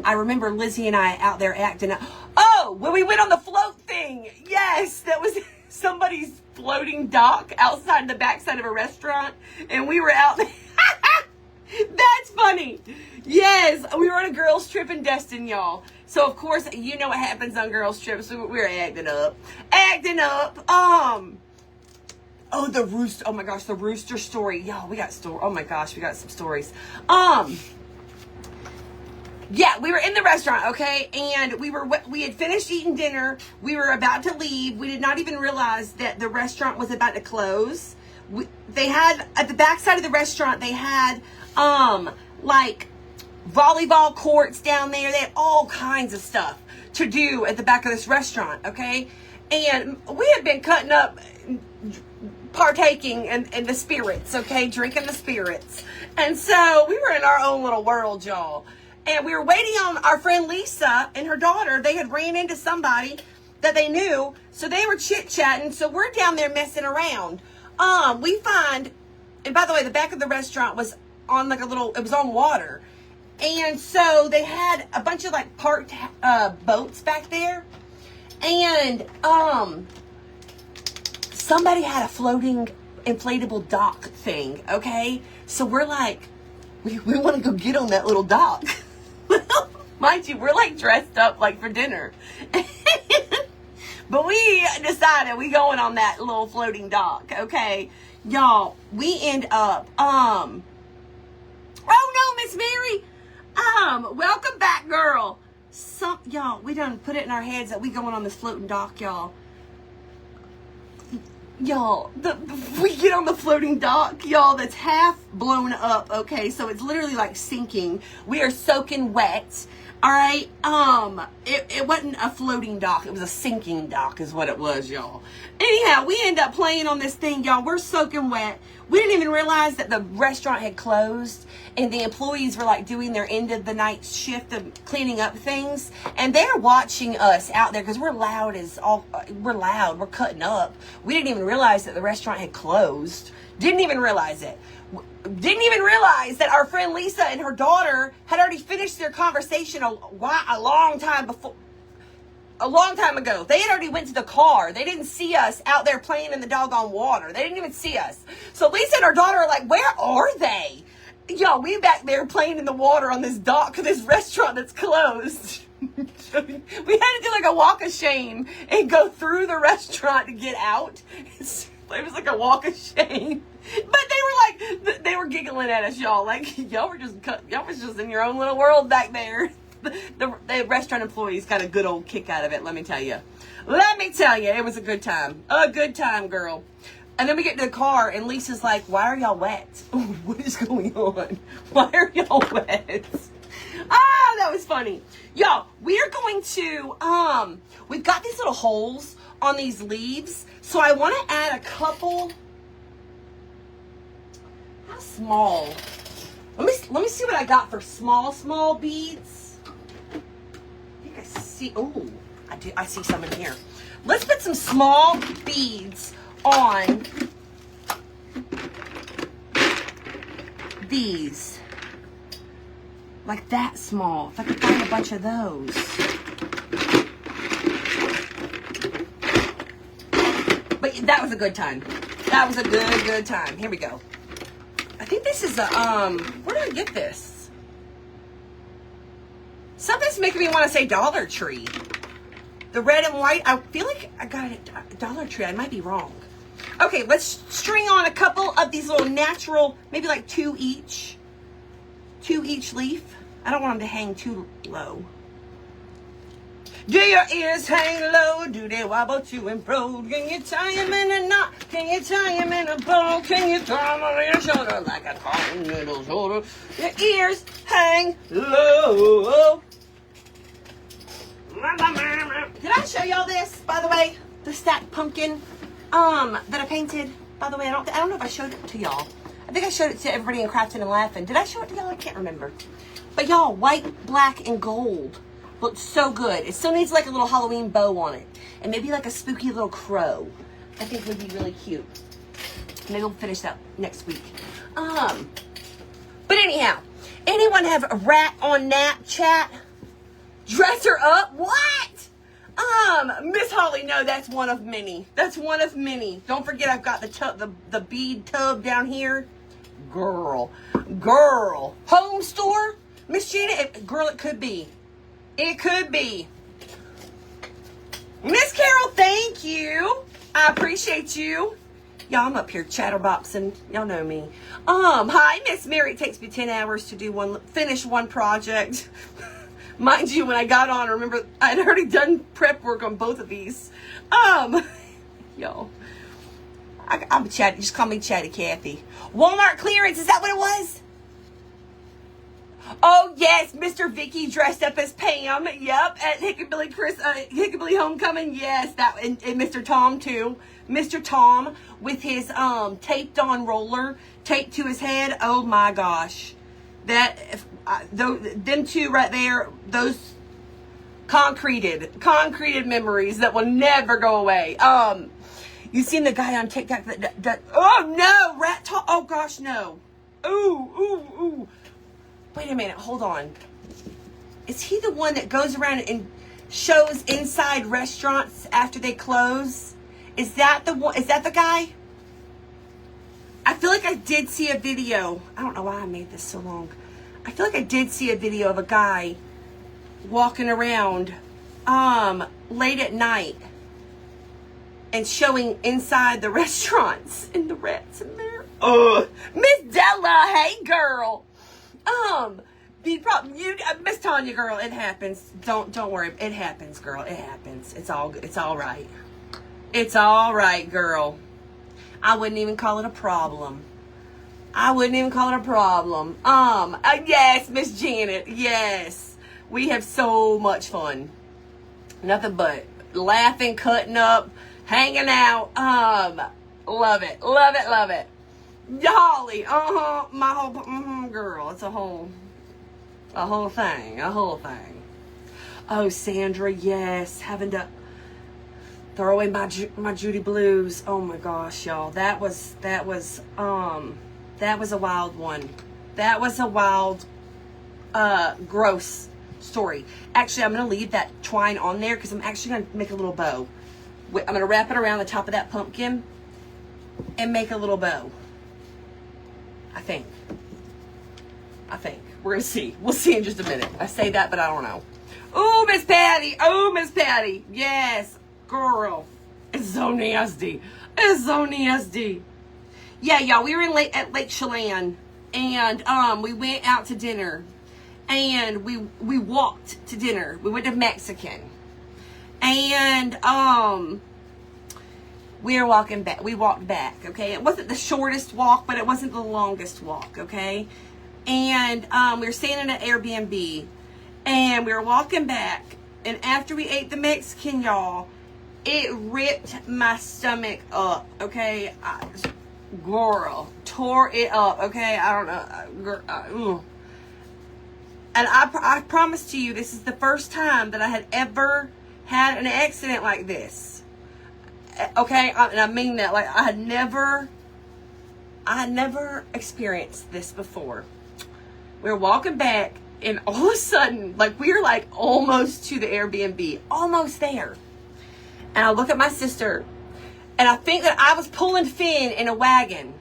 I remember Lizzie and I out there acting out. Oh, when we went on the float thing. Yes, that was somebody's floating dock outside the backside of a restaurant. And we were out there. That's funny. Yes, we were on a girls trip in Destin, y'all. So, of course, you know what happens on girls trips. We were acting up. Oh, the rooster. Oh, my gosh, the rooster story. Y'all, we got oh, my gosh, we got some stories. Yeah, we were in the restaurant, okay, and we had finished eating dinner. We were about to leave. We did not even realize that the restaurant was about to close. They had, at the backside of the restaurant, they had, like, volleyball courts down there. They had all kinds of stuff to do at the back of this restaurant, okay? And we had been cutting up, partaking in the spirits, okay? Drinking the spirits. And so we were in our own little world, y'all. And we were waiting on our friend Lisa and her daughter. They had ran into somebody that they knew. So they were chit-chatting. So we're down there messing around. We find, and by the way, the back of the restaurant was on like it was on water. And so they had a bunch of like parked boats back there. And somebody had a floating inflatable dock thing, okay? So we're like, we want to go get on that little dock. Mind you, we're like dressed up like for dinner. But we decided we going on that little floating dock, okay? Y'all, we end up, oh no, Miss Mary, welcome back, girl. Y'all, we done put it in our heads that we going on this floating dock, y'all. Y'all, we get on the floating dock, y'all, that's half blown up, okay? So it's literally like sinking. We are soaking wet, all right? It wasn't a floating dock. It was a sinking dock is what it was, y'all. Anyhow, we end up playing on this thing, y'all. We're soaking wet. We didn't even realize that the restaurant had closed and the employees were like doing their end of the night shift of cleaning up things. And they're watching us out there because we're loud. We're cutting up. We didn't even realize that the restaurant had closed. Didn't even realize it. Didn't even realize that our friend Lisa and her daughter had already finished their conversation a long time ago. They had already went to the car. They didn't see us out there playing in the doggone water. They didn't even see us. So Lisa and her daughter are like, where are they? Yo, we back there playing in the water on this dock of this restaurant that's closed. We had to do like a walk of shame and go through the restaurant to get out. It was like a walk of shame. But they were giggling at us, y'all. Like, y'all was just in your own little world back there. The restaurant employees got a good old kick out of it, let me tell you. It was a good time. A good time, girl. And then we get to the car, and Lisa's like, why are y'all wet? What is going on? Why are y'all wet? Ah, that was funny. Y'all, we are going to, we've got these little holes on these leaves, so I want to add a couple. How small? Let me see what I got for small beads. I think I see, oh, I see some in here. Let's put some small beads on these. Like that small. If I could find a bunch of those. But that was a good time. That was a good time. Here we go. I think this is a, where did I get this? Something's making me want to say Dollar Tree. The red and white, I feel like I got it at Dollar Tree. I might be wrong. Okay, let's string on a couple of these little natural, maybe like two each leaf. I don't want them to hang too low. Do your ears hang low? Do they wobble to and fro? Can you tie them in a knot? Can you tie them in a bow? Can you throw them on your shoulder like a tall little shoulder? Your ears hang low. Did I show y'all this, by the way? The stacked pumpkin that I painted. By the way, I don't know if I showed it to y'all. I think I showed it to everybody in Crafting and Laughing. Did I show it to y'all? I can't remember. But y'all, white, black, and gold. Looks so good. It still needs like a little Halloween bow on it. And maybe like a spooky little crow. I think would be really cute. Maybe we'll finish that next week. But anyhow, anyone have a rat on Snapchat? Dress her up? What? Miss Holly, no, that's one of many. That's one of many. Don't forget I've got the bead tub down here. Girl. Home store? Miss Gina, girl, it could be. It could be. Miss Carol, thank you. I appreciate you. Y'all, I'm up here chatterboxing. Y'all know me. Hi, Miss Mary. It takes me 10 hours to finish one project. Mind you, when I got on, I remember I'd already done prep work on both of these. Y'all, I'm chatty. Just call me Chatty Cathy. Walmart clearance. Is that what it was? Oh, yes, Mr. Vicky dressed up as Pam. Yep, at Hickabilly Homecoming. Yes, and Mr. Tom, too. Mr. Tom with his taped on roller taped to his head. Oh, my gosh. Them two right there, those concreted memories that will never go away. You seen the guy on TikTok that oh, no, rat talk. Oh, gosh, no. Ooh. Wait a minute, hold on. Is he the one that goes around and shows inside restaurants after they close? Is that the one? Is that the guy? I feel like I did see a video. I don't know why I made this so long. I feel like I did see a video of a guy walking around late at night and showing inside the restaurants and the rats in there. Miss Della, hey girl. Miss Tanya, girl, it happens. Don't worry. It happens, girl. It happens. It's all right. It's all right, girl. I wouldn't even call it a problem. Yes, Miss Janet. Yes. We have so much fun. Nothing but laughing, cutting up, hanging out. Love it. Holly, my whole, girl, it's a whole thing. Oh, Sandra, yes, having to throw in my Judy Blues. Oh my gosh, y'all, that was a wild one. That was a wild, gross story. Actually, I'm gonna leave that twine on there because I'm actually gonna make a little bow. I'm gonna wrap it around the top of that pumpkin and make a little bow. I think. We're going to see. We'll see in just a minute. I say that, but I don't know. Oh, Miss Patty. Yes. Girl. It's so nasty. Yeah, y'all. We were at Lake Chelan. And we went out to dinner. And we walked to dinner. We went to Mexican. And we walked back, okay? It wasn't the shortest walk, but it wasn't the longest walk, okay? And we were staying in an Airbnb, and we were walking back, and after we ate the Mexican, y'all, it ripped my stomach up, okay? Girl, tore it up, okay? I don't know. And I promise to you, this is the first time that I had ever had an accident like this. Okay, and I mean that. Like, I had never experienced this before. We were walking back, and all of a sudden, like, we were like almost to the Airbnb, almost there. And I look at my sister, and I think that I was pulling Finn in a wagon.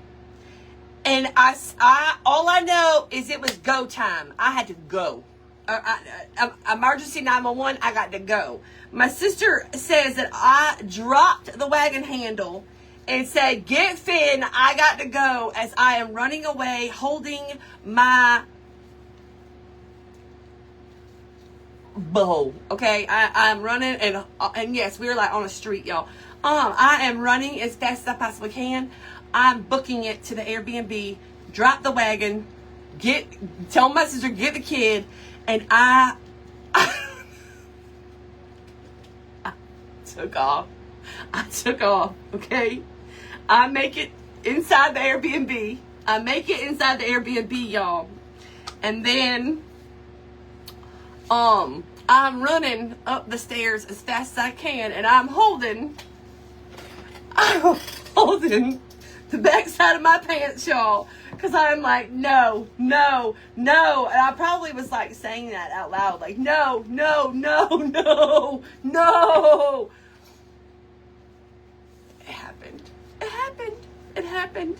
And all I know is it was go time. I had to go. Emergency 911, I got to go. My sister says that I dropped the wagon handle and said, "Get Finn, I got to go," as I am running away holding my bow. Okay, I'm running, and yes, we were like on a street, y'all. I am running as fast as I possibly can. I'm booking it to the Airbnb, drop the wagon, tell my sister, get the kid, and I took off. I took off, okay? I make it inside the Airbnb. Y'all. And then, I'm running up the stairs as fast as I can, and I'm holding the backside of my pants, y'all, because I'm like, no. And I probably was like saying that out loud, like, no. It happened.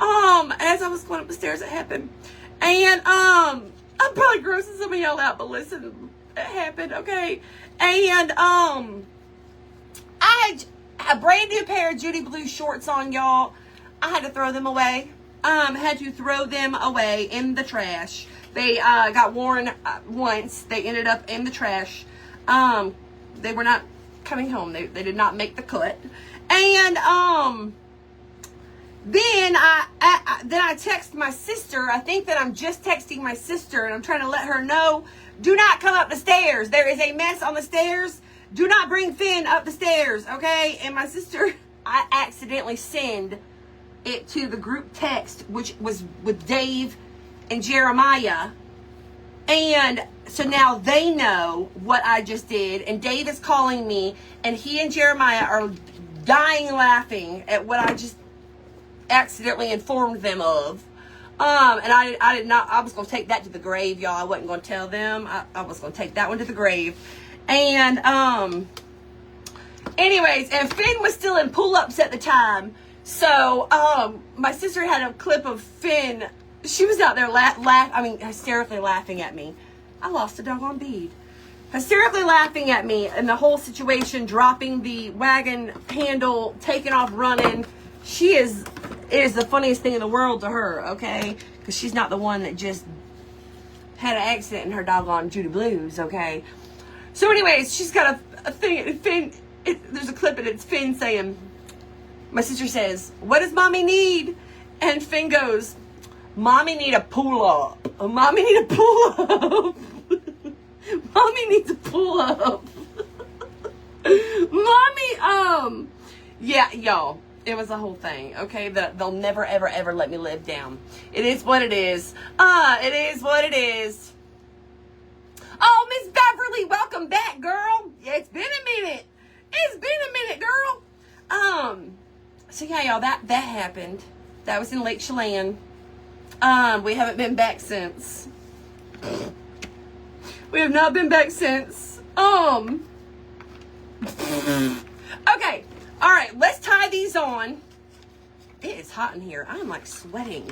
As I was going up the stairs, it happened. And, I'm probably grossing some of y'all out, but listen, it happened, okay? And, I had a brand new pair of Judy Blue shorts on, y'all. I had to throw them away. In the trash. They, got worn once. They ended up in the trash. They were not coming home. They did not make the cut. And, then I text my sister. I think that I'm just texting my sister, and I'm trying to let her know, do not come up the stairs. There is a mess on the stairs. Do not bring Finn up the stairs, okay? And my sister, I accidentally send it to the group text, which was with Dave and Jeremiah. And so now they know what I just did. And Dave is calling me, and he and Jeremiah are dying laughing at what I just accidentally informed them of. And I did not, I was going to take that to the grave, y'all. I wasn't going to tell them. I was going to take that one to the grave. And, anyways, and Finn was still in pull-ups at the time. So, my sister had a clip of Finn. She was out there hysterically laughing at me. I lost a doggone bead. Hysterically laughing at me and the whole situation, dropping the wagon handle, taking off running. It is the funniest thing in the world to her, okay? Because she's not the one that just had an accident in her doggone Judy Blues, okay? So anyways, she's got a thing, Finn, there's a clip and it's Finn saying, my sister says, "What does mommy need?" And Finn goes, "Mommy need a pull-up. Mommy need a pull-up. Mommy needs a pull-up." Mommy, yeah, y'all. It was a whole thing, okay? They'll never, ever, ever let me live down. It is what it is. It is what it is. Oh, Miss Beverly, welcome back, girl. Yeah, it's been a minute. Girl. So yeah, y'all, that happened. That was in Lake Chelan. We haven't been back since. We have not been back since. Okay. All right, let's tie these on. It is hot in here. I'm like sweating.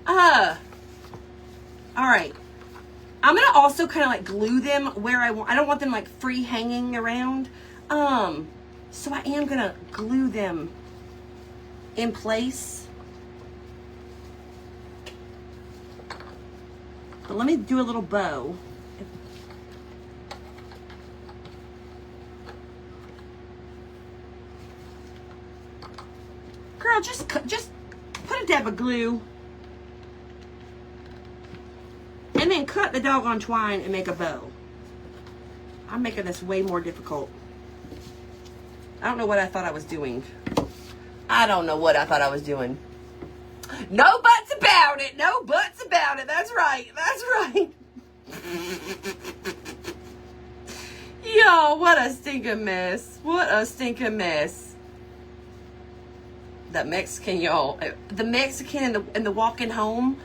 All right. I'm going to also kind of like glue them where I want. I don't want them like free hanging around. So I am going to glue them in place. But let me do a little bow. Girl, just put a dab of glue and then cut the doggone twine and make a bow. I'm making this way more difficult. I don't know what I thought I was doing. No buts about it. That's right. Yo, what a stinking mess. That Mexican, y'all. The Mexican and the walking home,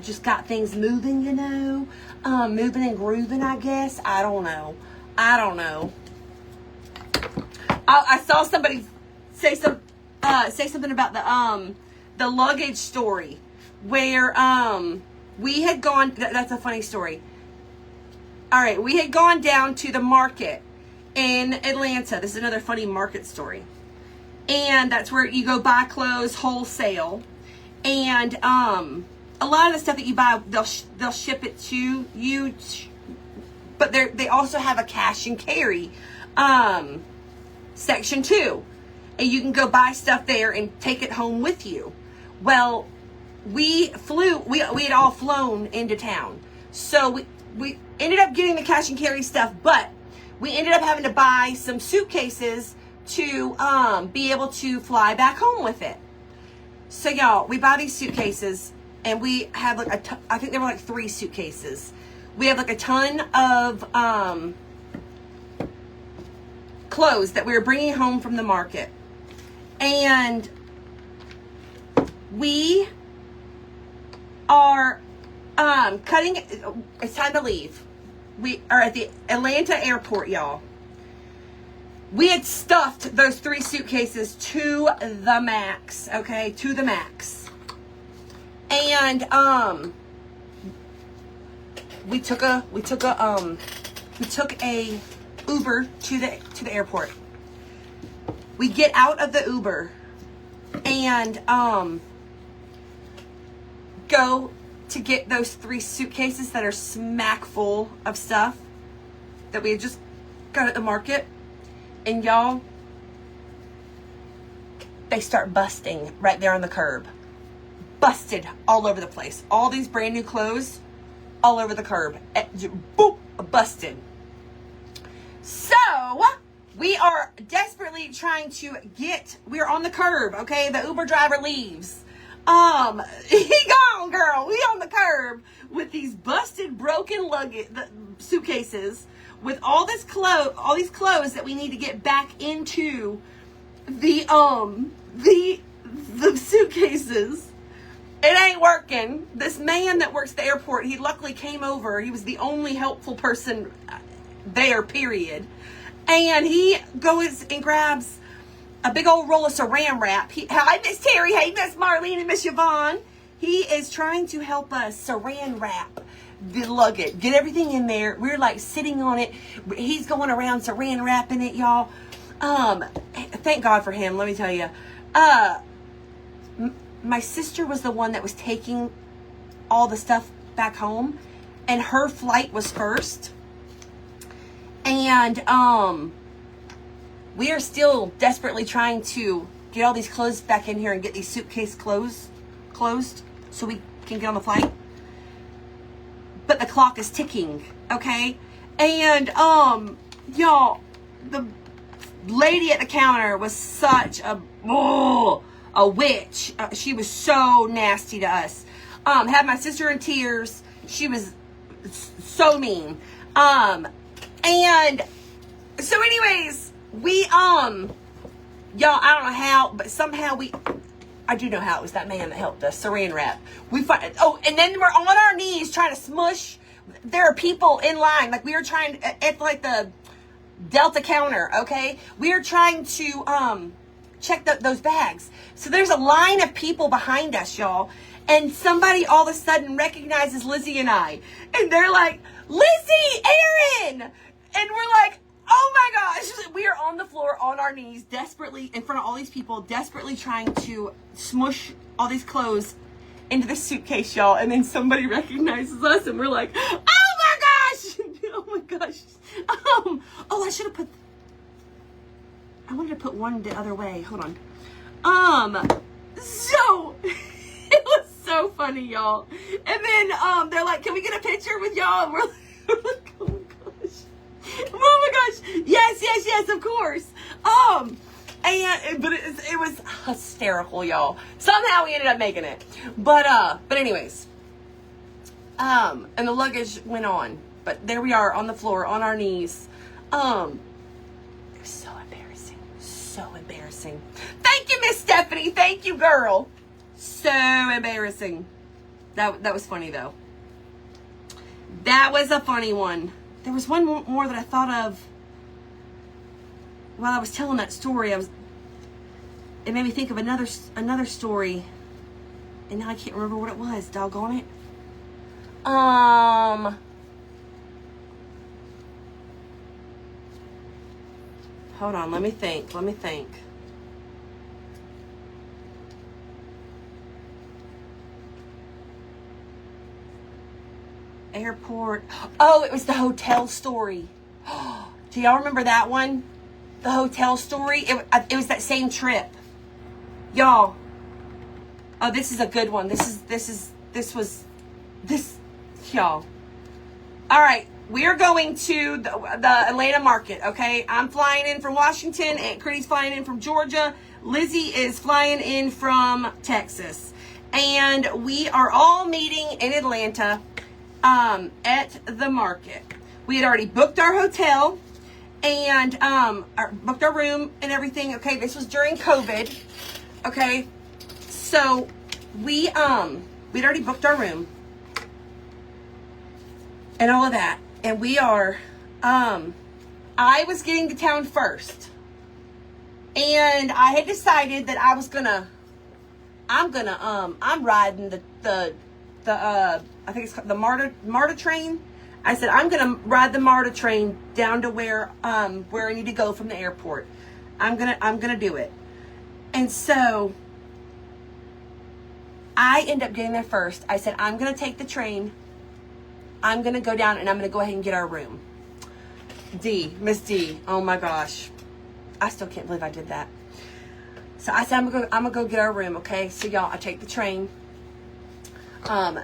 just got things moving, you know. Moving and grooving, I guess. I don't know. I saw somebody say something about the luggage story where we had gone. That's a funny story. All right, we had gone down to the market in Atlanta. This is another funny market story. and that's where you go buy clothes wholesale. And a lot of the stuff that you buy, they'll ship it to you, but they also have a cash and carry section too, and you can go buy stuff there and take it home with you. Well, we had all flown into town, so we ended up getting the cash and carry stuff, but we ended up having to buy some suitcases to be able to fly back home with it. So y'all, we buy these suitcases, and we have like I think there were like 3 suitcases. We have like a ton of clothes that we were bringing home from the market, and we are cutting. It's time to leave. We are at the Atlanta airport, y'all. We had stuffed those 3 suitcases to the max, okay? To the max. And we took a Uber to the airport. We get out of the Uber and go to get those 3 suitcases that are smack full of stuff that we had just got at the market. And y'all, they start busting right there on the curb. Busted all over the place. All these brand new clothes all over the curb. Boop, busted. So, we are desperately trying to we're on the curb, okay? The Uber driver leaves. He gone, girl. We on the curb with these busted, broken suitcases with all these clothes that we need to get back into the suitcases. It ain't working. This man that works at the airport, he luckily came over. He was the only helpful person there, period. And he goes and grabs a big old roll of saran wrap. Hi, Miss Terry. Hey, Miss Marlene and Miss Yvonne. He is trying to help us saran wrap the luggage. Get everything in there. We're like sitting on it. He's going around saran wrapping it, y'all. Thank God for him, let me tell you. My sister was the one that was taking all the stuff back home, and her flight was first. And we are still desperately trying to get all these clothes back in here and get these suitcase closed so we can get on the flight. But the clock is ticking, okay? And y'all, the lady at the counter was such a witch. She was so nasty to us. Had my sister in tears. She was so mean. And so anyways, we y'all, I don't know how, but somehow I do know how. It was that man that helped us saran wrap. And then we're on our knees trying to smush. There are people in line. Like, we were trying at like the Delta counter, okay? We are trying to check those bags. So there's a line of people behind us, y'all. And somebody all of a sudden recognizes Lizzie and I. And they're like, Lizzie, Aaron! And we're like, oh my gosh. We are on the floor on our knees, desperately, in front of all these people, desperately trying to smush all these clothes into the suitcase, y'all. And then somebody recognizes us and we're like, oh my gosh! Oh my gosh. I wanted to put one the other way. Hold on. So it was so funny, y'all. And then they're like, can we get a picture with y'all? And we're like, oh my gosh. Oh my gosh. Yes, of course. But it was hysterical, y'all. Somehow we ended up making it. But anyways. And the luggage went on. But there we are on the floor, on our knees. It was so embarrassing. So embarrassing. Thank you, Miss Stephanie. Thank you, girl. So embarrassing. That was funny, though. That was a funny one. There was one more that I thought of while I was telling that story. It made me think of another story, and now I can't remember what it was. Doggone it. Hold on. Let me think. airport. Oh, it was the hotel story. Do y'all remember that one? The hotel story. It was that same trip, y'all. Oh, this is a good one. Y'all. All right, we are going to the Atlanta market. Okay, I'm flying in from Washington. Aunt Critty's flying in from Georgia. Lizzie is flying in from Texas, and we are all meeting in Atlanta at the market. We had already booked our hotel and booked our room and everything. Okay, this was during COVID. Okay, so we'd already booked our room and all of that, and we are I was getting to town first, and I had decided that I'm riding the I think it's called the MARTA train. I said I'm gonna ride the MARTA train down to where I need to go from the airport. I'm gonna do it. And so I end up getting there first. I said I'm gonna take the train. I'm gonna go down and I'm gonna go ahead and get our room. Miss D. Oh my gosh, I still can't believe I did that. So I said I'm gonna go get our room. Okay, so y'all, I take the train.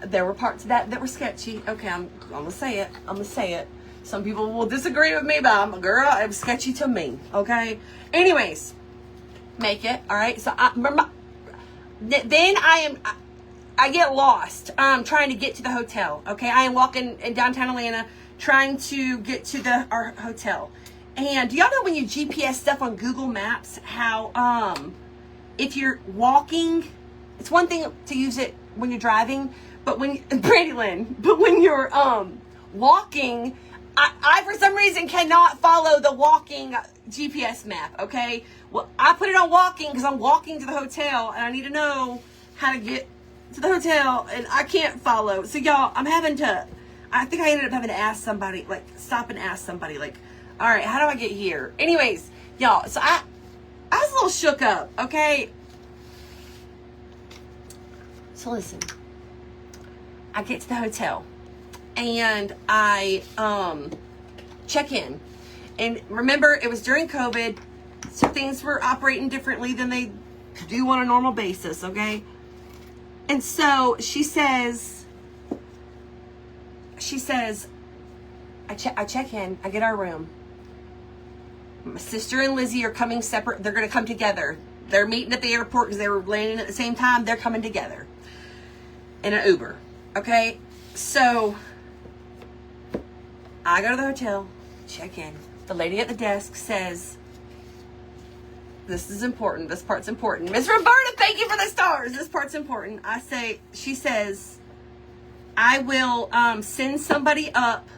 There were parts of that were sketchy. Okay, I'm gonna say it. Some people will disagree with me, but I'm a girl. It was sketchy to me. Okay. Anyways, make it. All right. So then I get lost. Trying to get to the hotel. Okay. I am walking in downtown Atlanta, trying to get to our hotel. And do y'all know when you GPS stuff on Google Maps, how if you're walking, it's one thing to use it when you're driving, but when you're walking, I for some reason cannot follow the walking GPS map. Okay, well, I put it on walking because I'm walking to the hotel and I need to know how to get to the hotel, and I can't follow. So y'all, I think I ended up having to ask somebody, like stop and ask somebody, like, all right, how do I get here? Anyways, y'all, so I was a little shook up. Okay. So listen, I get to the hotel and I check in. And remember, it was during COVID, so things were operating differently than they do on a normal basis, okay? And so she says, I check in, I get our room. My sister and Lizzie are coming separate. They're going to come together. They're meeting at the airport because they were landing at the same time. They're coming together in an Uber. Okay, so I go to the hotel, check in. The lady at the desk says, this is important. This part's important. Miss Roberta, thank you for the stars. This part's important. She says, I will send somebody up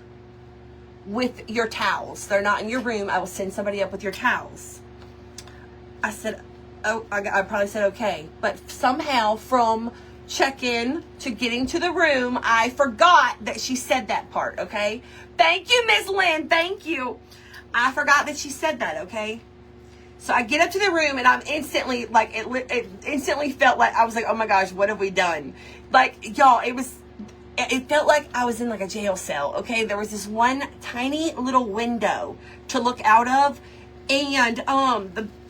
with your towels. They're not in your room. I will send somebody up with your towels. I said, oh, I probably said okay. But somehow from check-in to getting to the room, I forgot that she said that part, okay? Thank you, Miss Lynn. Thank you. I forgot that she said that, okay? So I get up to the room and I'm instantly, like, it instantly felt like, I was like, oh my gosh, what have we done? Like, y'all, it felt like I was in like a jail cell, okay? There was this one tiny little window to look out of, and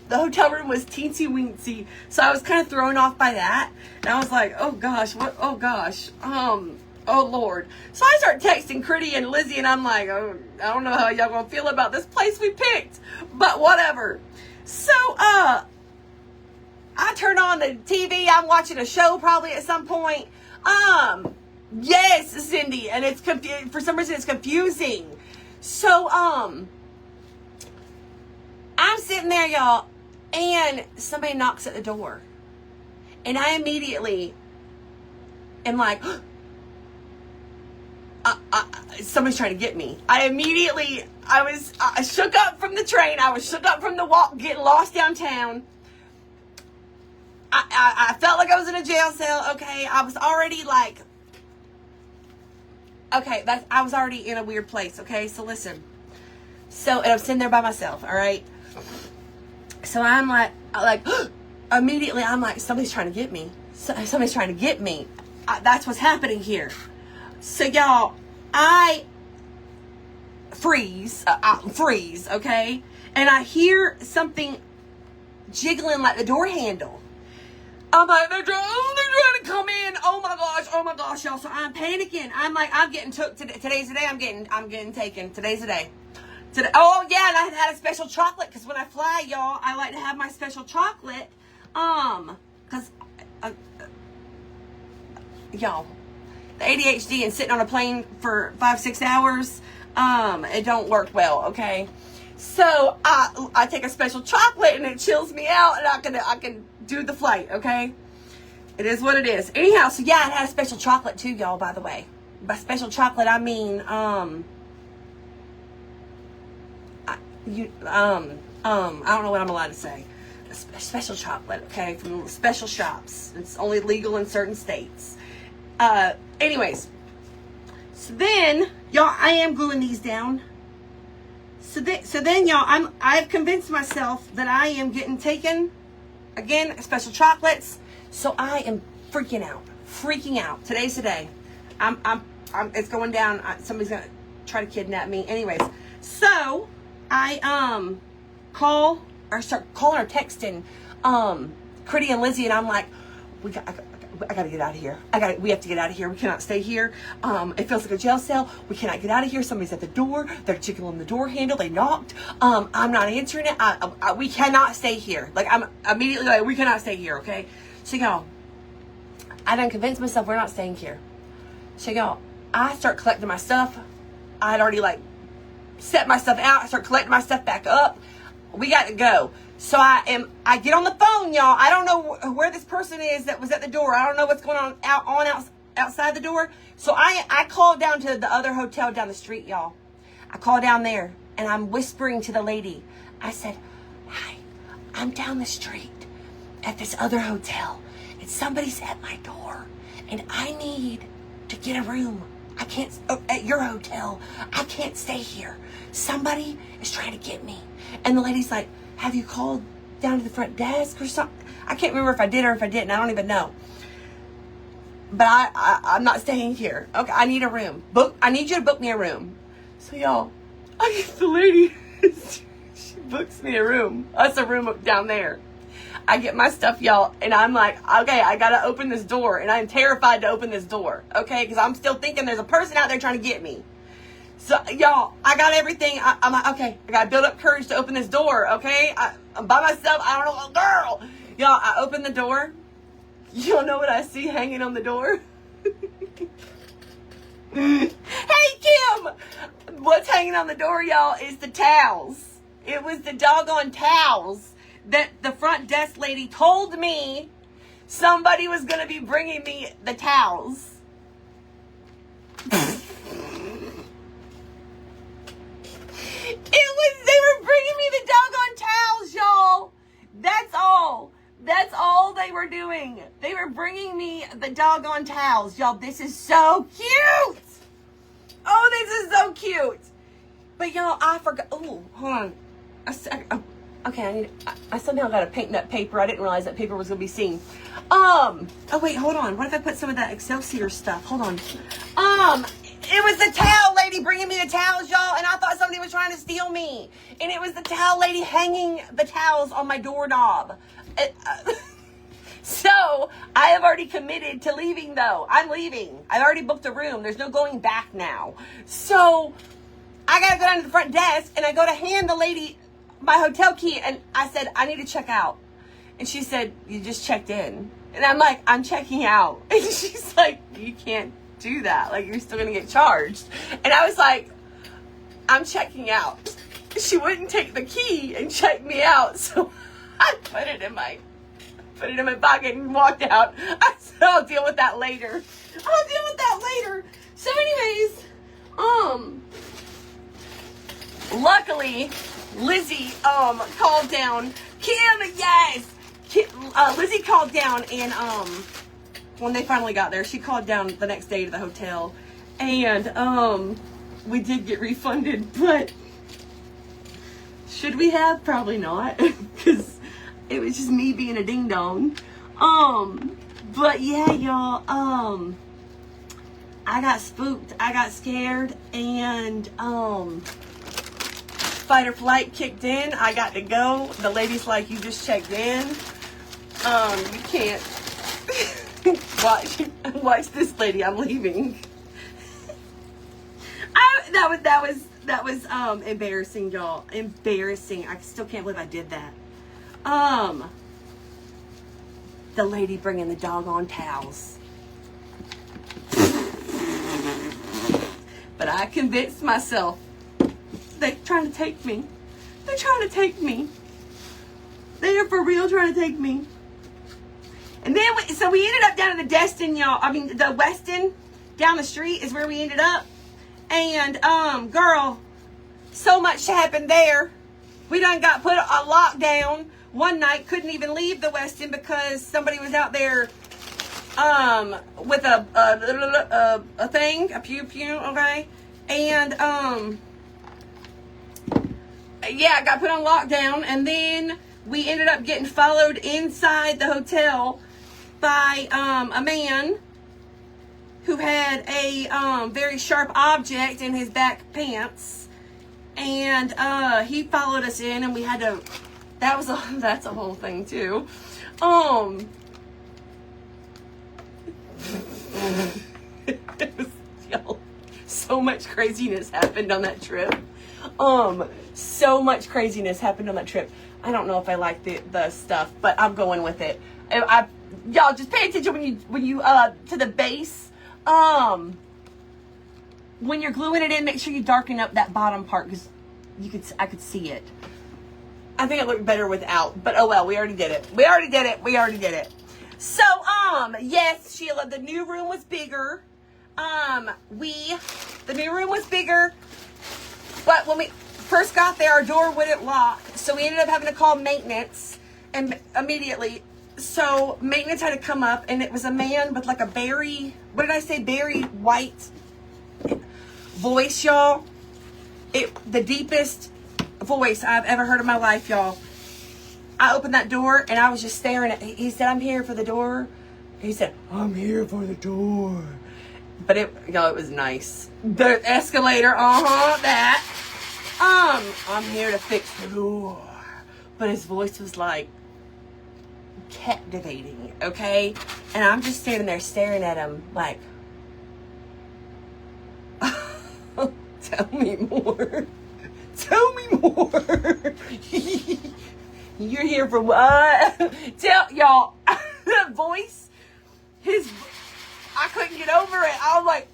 the hotel room was teensy weensy, so I was kind of thrown off by that, and I was like, oh gosh, oh Lord. So I start texting Critty and Lizzie, and I'm like, oh, I don't know how y'all gonna feel about this place we picked, but whatever. So I turn on the TV, I'm watching a show probably at some point. Yes, Cindy, and it's for some reason it's confusing. So I'm sitting there, y'all, and somebody knocks at the door, and I immediately am like, somebody's trying to get me. I shook up from the train. I was shook up from the walk, getting lost downtown. I felt like I was in a jail cell. Okay, I was already like, okay, I was already in a weird place. Okay, so listen. So, and I'm sitting there by myself. All right. So I'm like immediately I'm like, somebody's trying to get me. Somebody's trying to get me. That's what's happening here. So y'all, I freeze, okay? And I hear something jiggling like the door handle. I'm like, they're trying to come in. Oh my gosh, y'all. So I'm panicking. I'm like, I'm getting took today. Today's the day. I'm getting taken. Today's the day. Today. Oh yeah, and I had a special chocolate because when I fly, y'all, I like to have my special chocolate. Cause y'all, the ADHD and sitting on a plane for 5-6 hours, it don't work well. Okay. So I take a special chocolate and it chills me out, and I can do the flight. Okay, it is what it is. Anyhow, so yeah, I had a special chocolate too, y'all. By the way, by special chocolate I mean I don't know what I'm allowed to say. A special chocolate, okay, from special shops. It's only legal in certain states. Anyways, so then y'all, I am gluing these down. So then, y'all, I've convinced myself that I am getting taken again, special chocolates. So I am freaking out. Today's the day. It's going down. Somebody's gonna try to kidnap me. Anyways, so I start calling or texting Cutie and Lizzie, and I'm like, I gotta get out of here. We have to get out of here. We cannot stay here. It feels like a jail cell. We cannot get out of here. Somebody's at the door. They're jiggling the door handle. They knocked. I'm not answering it. We cannot stay here. Like, I'm immediately like, we cannot stay here, okay? So, y'all, I done convinced myself we're not staying here. So, y'all, I start collecting my stuff. I had already, like, set my stuff out. I start collecting my stuff back up. We got to go. So I get on the phone, y'all. I don't know where this person is that was at the door. I don't know what's going on outside the door. So I called down to the other hotel down the street, y'all. I called down there, and I'm whispering to the lady. I said, hi, I'm down the street at this other hotel, and somebody's at my door, and I need to get a room. I can't, at your hotel, I can't stay here. Somebody is trying to get me. And the lady's like, have you called down to the front desk or something? I can't remember if I did or if I didn't. I don't even know. But I'm not staying here. Okay, I need a room. I need you to book me a room. So, y'all, I get the lady, she books me a room. That's a room down there. I get my stuff, y'all, and I'm like, okay, I gotta open this door, and I'm terrified to open this door, okay? Because I'm still thinking there's a person out there trying to get me. So, y'all, I got everything. I'm like, okay, I gotta build up courage to open this door, okay? I'm by myself. I don't know, girl. Y'all, I open the door. You don't know what I see hanging on the door? Hey, Kim! What's hanging on the door, y'all, is the towels. It was the doggone towels that the front desk lady told me somebody was going to be bringing me the towels. They were bringing me the doggone towels, y'all. That's all they were doing. They were bringing me the doggone towels. Y'all, this is so cute. Oh, this is so cute. But, y'all, I forgot. Oh, hold on. Okay, I somehow got a paint nut paper. I didn't realize that paper was going to be seen. Oh, wait, hold on. What if I put some of that Excelsior stuff? Hold on. It was the towel lady bringing me the towels, y'all, and I thought somebody was trying to steal me. And it was the towel lady hanging the towels on my doorknob. So, I have already committed to leaving, though. I'm leaving. I've already booked a room. There's no going back now. So, I got to go down to the front desk, and I go to hand the lady my hotel key, and I said, I need to check out. And she said, you just checked in. And I'm like, I'm checking out. And she's like, you can't do that. Like, you're still going to get charged. And I was like, I'm checking out. She wouldn't take the key and check me out. So I put it in my pocket and walked out. I said, I'll deal with that later. So anyways, luckily, Lizzie called down. Kim, yes. Lizzie called down, and when they finally got there, she called down the next day to the hotel, and we did get refunded. But should we have? Probably not, because it was just me being a ding dong. But yeah, y'all. I got spooked. I got scared, and fight or flight kicked in. I got to go. The lady's like, you just checked in. You can't watch this lady. I'm leaving. That was embarrassing, y'all. Embarrassing. I still can't believe I did that. The lady bringing the doggone towels. But I convinced myself. They're trying to take me. They're trying to take me. They are for real trying to take me. And then, so we ended up down in the Destin, y'all. I mean, the Westin down the street is where we ended up. And, girl, so much happened there. We done got put on lockdown one night. Couldn't even leave the Westin because somebody was out there, with a thing, a pew, okay? And, yeah, I got put on lockdown. And then we ended up getting followed inside the hotel by, a man who had a very sharp object in his back pants, and he followed us in, and we had to. That's a whole thing too. So much craziness happened on that trip. So much craziness happened on that trip. I don't know if I like the stuff, but I'm going with it. Y'all just pay attention when you to the base. When you're gluing it in, make sure you darken up that bottom part because I could see it. I think it looked better without, but oh well, we already did it. We already did it. So, yes, Sheila, the new room was bigger. The new room was bigger, but when we first got there, our door wouldn't lock, so we ended up having to call maintenance and immediately. So maintenance had to come up, and it was a man with like a berry white voice, y'all. The deepest voice I've ever heard in my life, y'all. I opened that door, and I was just staring at. He said, "I'm here for the door." He said, "I'm here for the door." But it was nice. The escalator, that. I'm here to fix the door. But his voice was like captivating, okay? And I'm just standing there staring at him like, tell me more. Tell me more. You're here for what? Tell y'all, the voice, I couldn't get over it. I was like,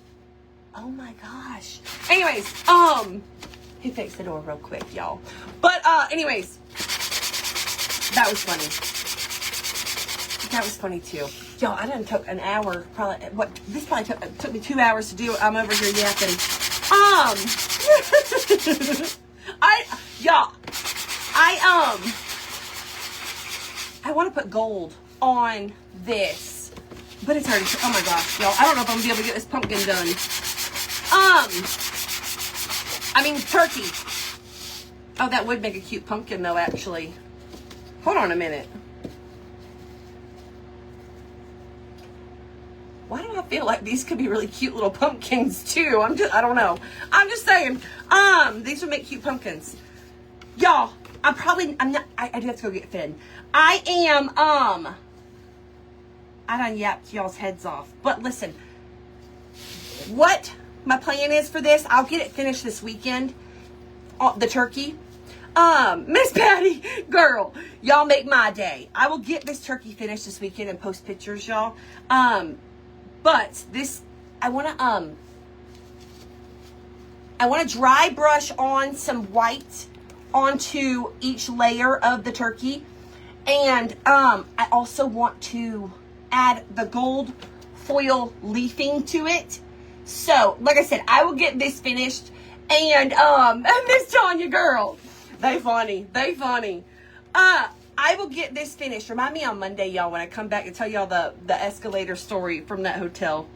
oh my gosh. Anyways, he fixed the door real quick, y'all. But, anyways, that was funny. That was funny too. Y'all, I done took an hour, this probably took me 2 hours to do. I'm over here yapping. I want to put gold on this, but it's already, oh my gosh, y'all, I don't know if I'm gonna be able to get this pumpkin done. Turkey. Oh, that would make a cute pumpkin though, actually. Hold on a minute. Why do I feel like these could be really cute little pumpkins too? I don't know. I'm just saying, these would make cute pumpkins. Y'all, I do have to go get Finn. I done yapped y'all's heads off. But listen, what my plan is for this, I'll get it finished this weekend. The turkey. Miss Patty, girl, y'all make my day. I will get this turkey finished this weekend and post pictures, y'all. But this, I want to dry brush on some white onto each layer of the turkey. And I also want to add the gold foil leafing to it. So, like I said, I will get this finished. And Miss Tanya, girl, they funny. I will get this finished. Remind me on Monday, y'all, when I come back to tell y'all the escalator story from that hotel.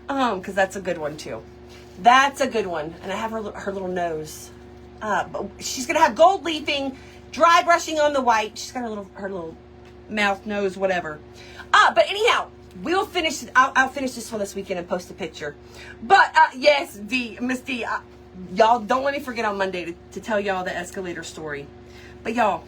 Because that's a good one, too. That's a good one. And I have her little nose. But she's going to have gold leafing, dry brushing on the white. She's got her little mouth, nose, whatever. But anyhow, We'll finish. I'll finish this one this weekend and post a picture. But yes, Miss D, y'all don't let me forget on Monday to tell y'all the escalator story. But y'all,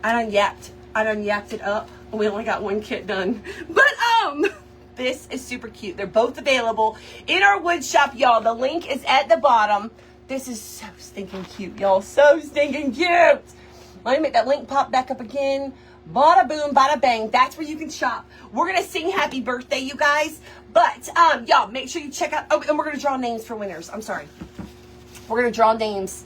I done yapped it up. We only got one kit done. But this is super cute. They're both available in our wood shop, y'all. The link is at the bottom. This is so stinking cute, y'all. So stinking cute. Let me make that link pop back up again. Bada boom, bada bang. That's where you can shop. We're going to sing happy birthday, you guys. But, y'all, make sure you check out. Oh, and we're going to draw names for winners. I'm sorry. We're going to draw names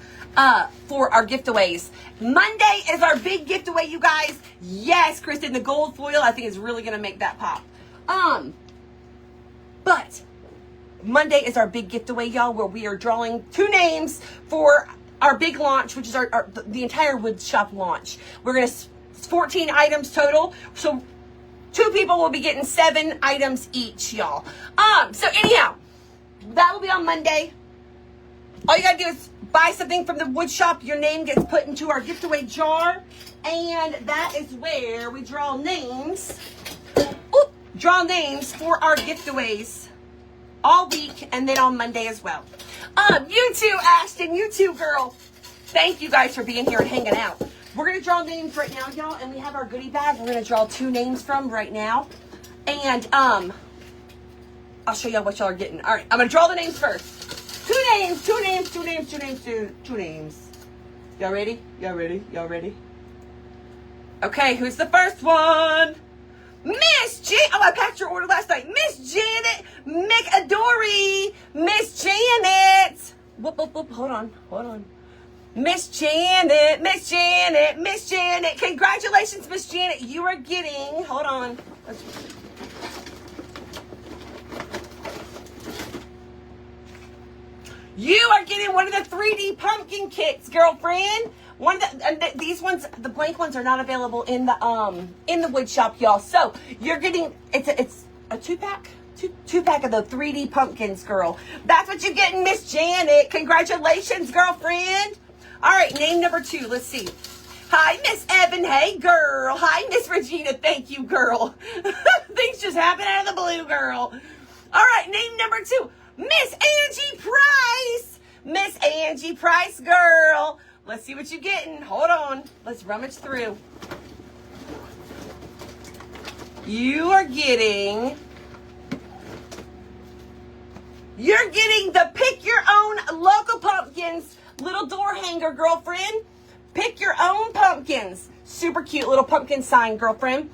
for our giveaways. Monday is our big giveaway, you guys. Yes, Kristen, the gold foil, I think is really going to make that pop. But Monday is our big giveaway, y'all, where we are drawing 2 names for our big launch, which is the entire wood shop launch. We're going to 14 items total. So 2 people will be getting 7 items each, y'all. So anyhow, that will be on Monday. All you gotta do is buy something from the wood shop. Your name gets put into our giveaway jar. And that is where we draw names. Draw names for our giveaways all week and then on Monday as well. You too, Ashton. You too, girl. Thank you guys for being here and hanging out. We're going to draw names right now, y'all, and we have our goodie bag we're going to draw 2 names from right now. And I'll show y'all what y'all are getting. All right, I'm going to draw the names first. 2 names, 2 names, 2 names, 2 names, 2 names. Y'all ready? Y'all ready? Y'all ready? Okay, who's the first one? Miss Janet. Oh, I packed your order last night. Miss Janet McAdory. Miss Janet. Whoop, whoop, whoop. Hold on. Miss Janet, Miss Janet, Miss Janet. Congratulations, Miss Janet. You are getting, hold on. You are getting one of the 3D pumpkin kits, girlfriend. These ones, the blank ones are not available in the wood shop, y'all. So you're getting, it's a 2-pack. Two pack of the 3D pumpkins, girl. That's what you're getting, Miss Janet. Congratulations, girlfriend. All right, name number 2. Let's see. Hi, Miss Evan. Hey, girl. Hi, Miss Regina. Thank you, girl. Things just happen out of the blue, girl. All right, name number 2. Miss Angie Price. Miss Angie Price, girl. Let's see what you're getting. Hold on. Let's rummage through. You are getting... You're getting the Pick Your Own Local Pumpkins little door hanger, girlfriend. Pick your own pumpkins. Super cute little pumpkin sign, girlfriend.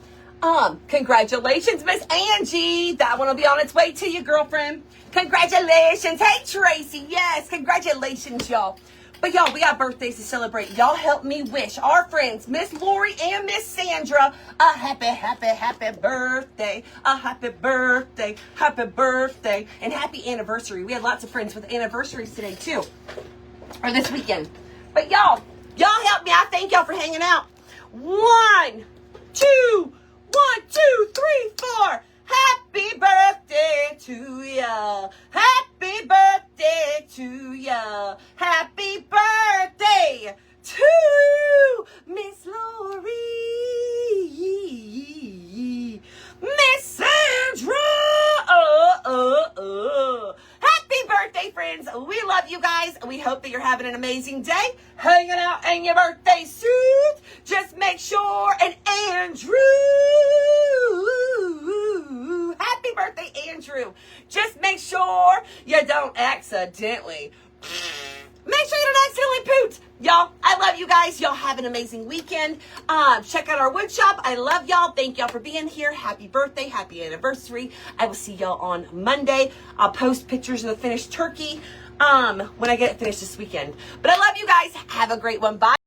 Congratulations, Miss Angie. That one will be on its way to you, girlfriend. Congratulations. Hey, Tracy. Yes, congratulations, y'all. But y'all, we got birthdays to celebrate. Y'all help me wish our friends, Miss Lori and Miss Sandra, a happy, happy, happy birthday. A happy birthday, and happy anniversary. We had lots of friends with anniversaries today, too. Or this weekend. But y'all help me. I thank y'all for hanging out. 1, 2, 3, 4. Happy birthday to ya. Happy birthday to ya. Happy birthday to Miss Lori. Miss Sandra. Happy birthday, friends. We love you guys. We hope that you're having an amazing day. Hanging out in your birthday suit. Just make sure, and Andrew. Happy birthday, Andrew. Just make sure you don't accidentally. Make sure you don't accidentally poot. Y'all, I love you guys. Y'all have an amazing weekend. Check out our wood shop. I love y'all. Thank y'all for being here. Happy birthday. Happy anniversary. I will see y'all on Monday. I'll post pictures of the finished turkey when I get it finished this weekend. But I love you guys. Have a great one. Bye.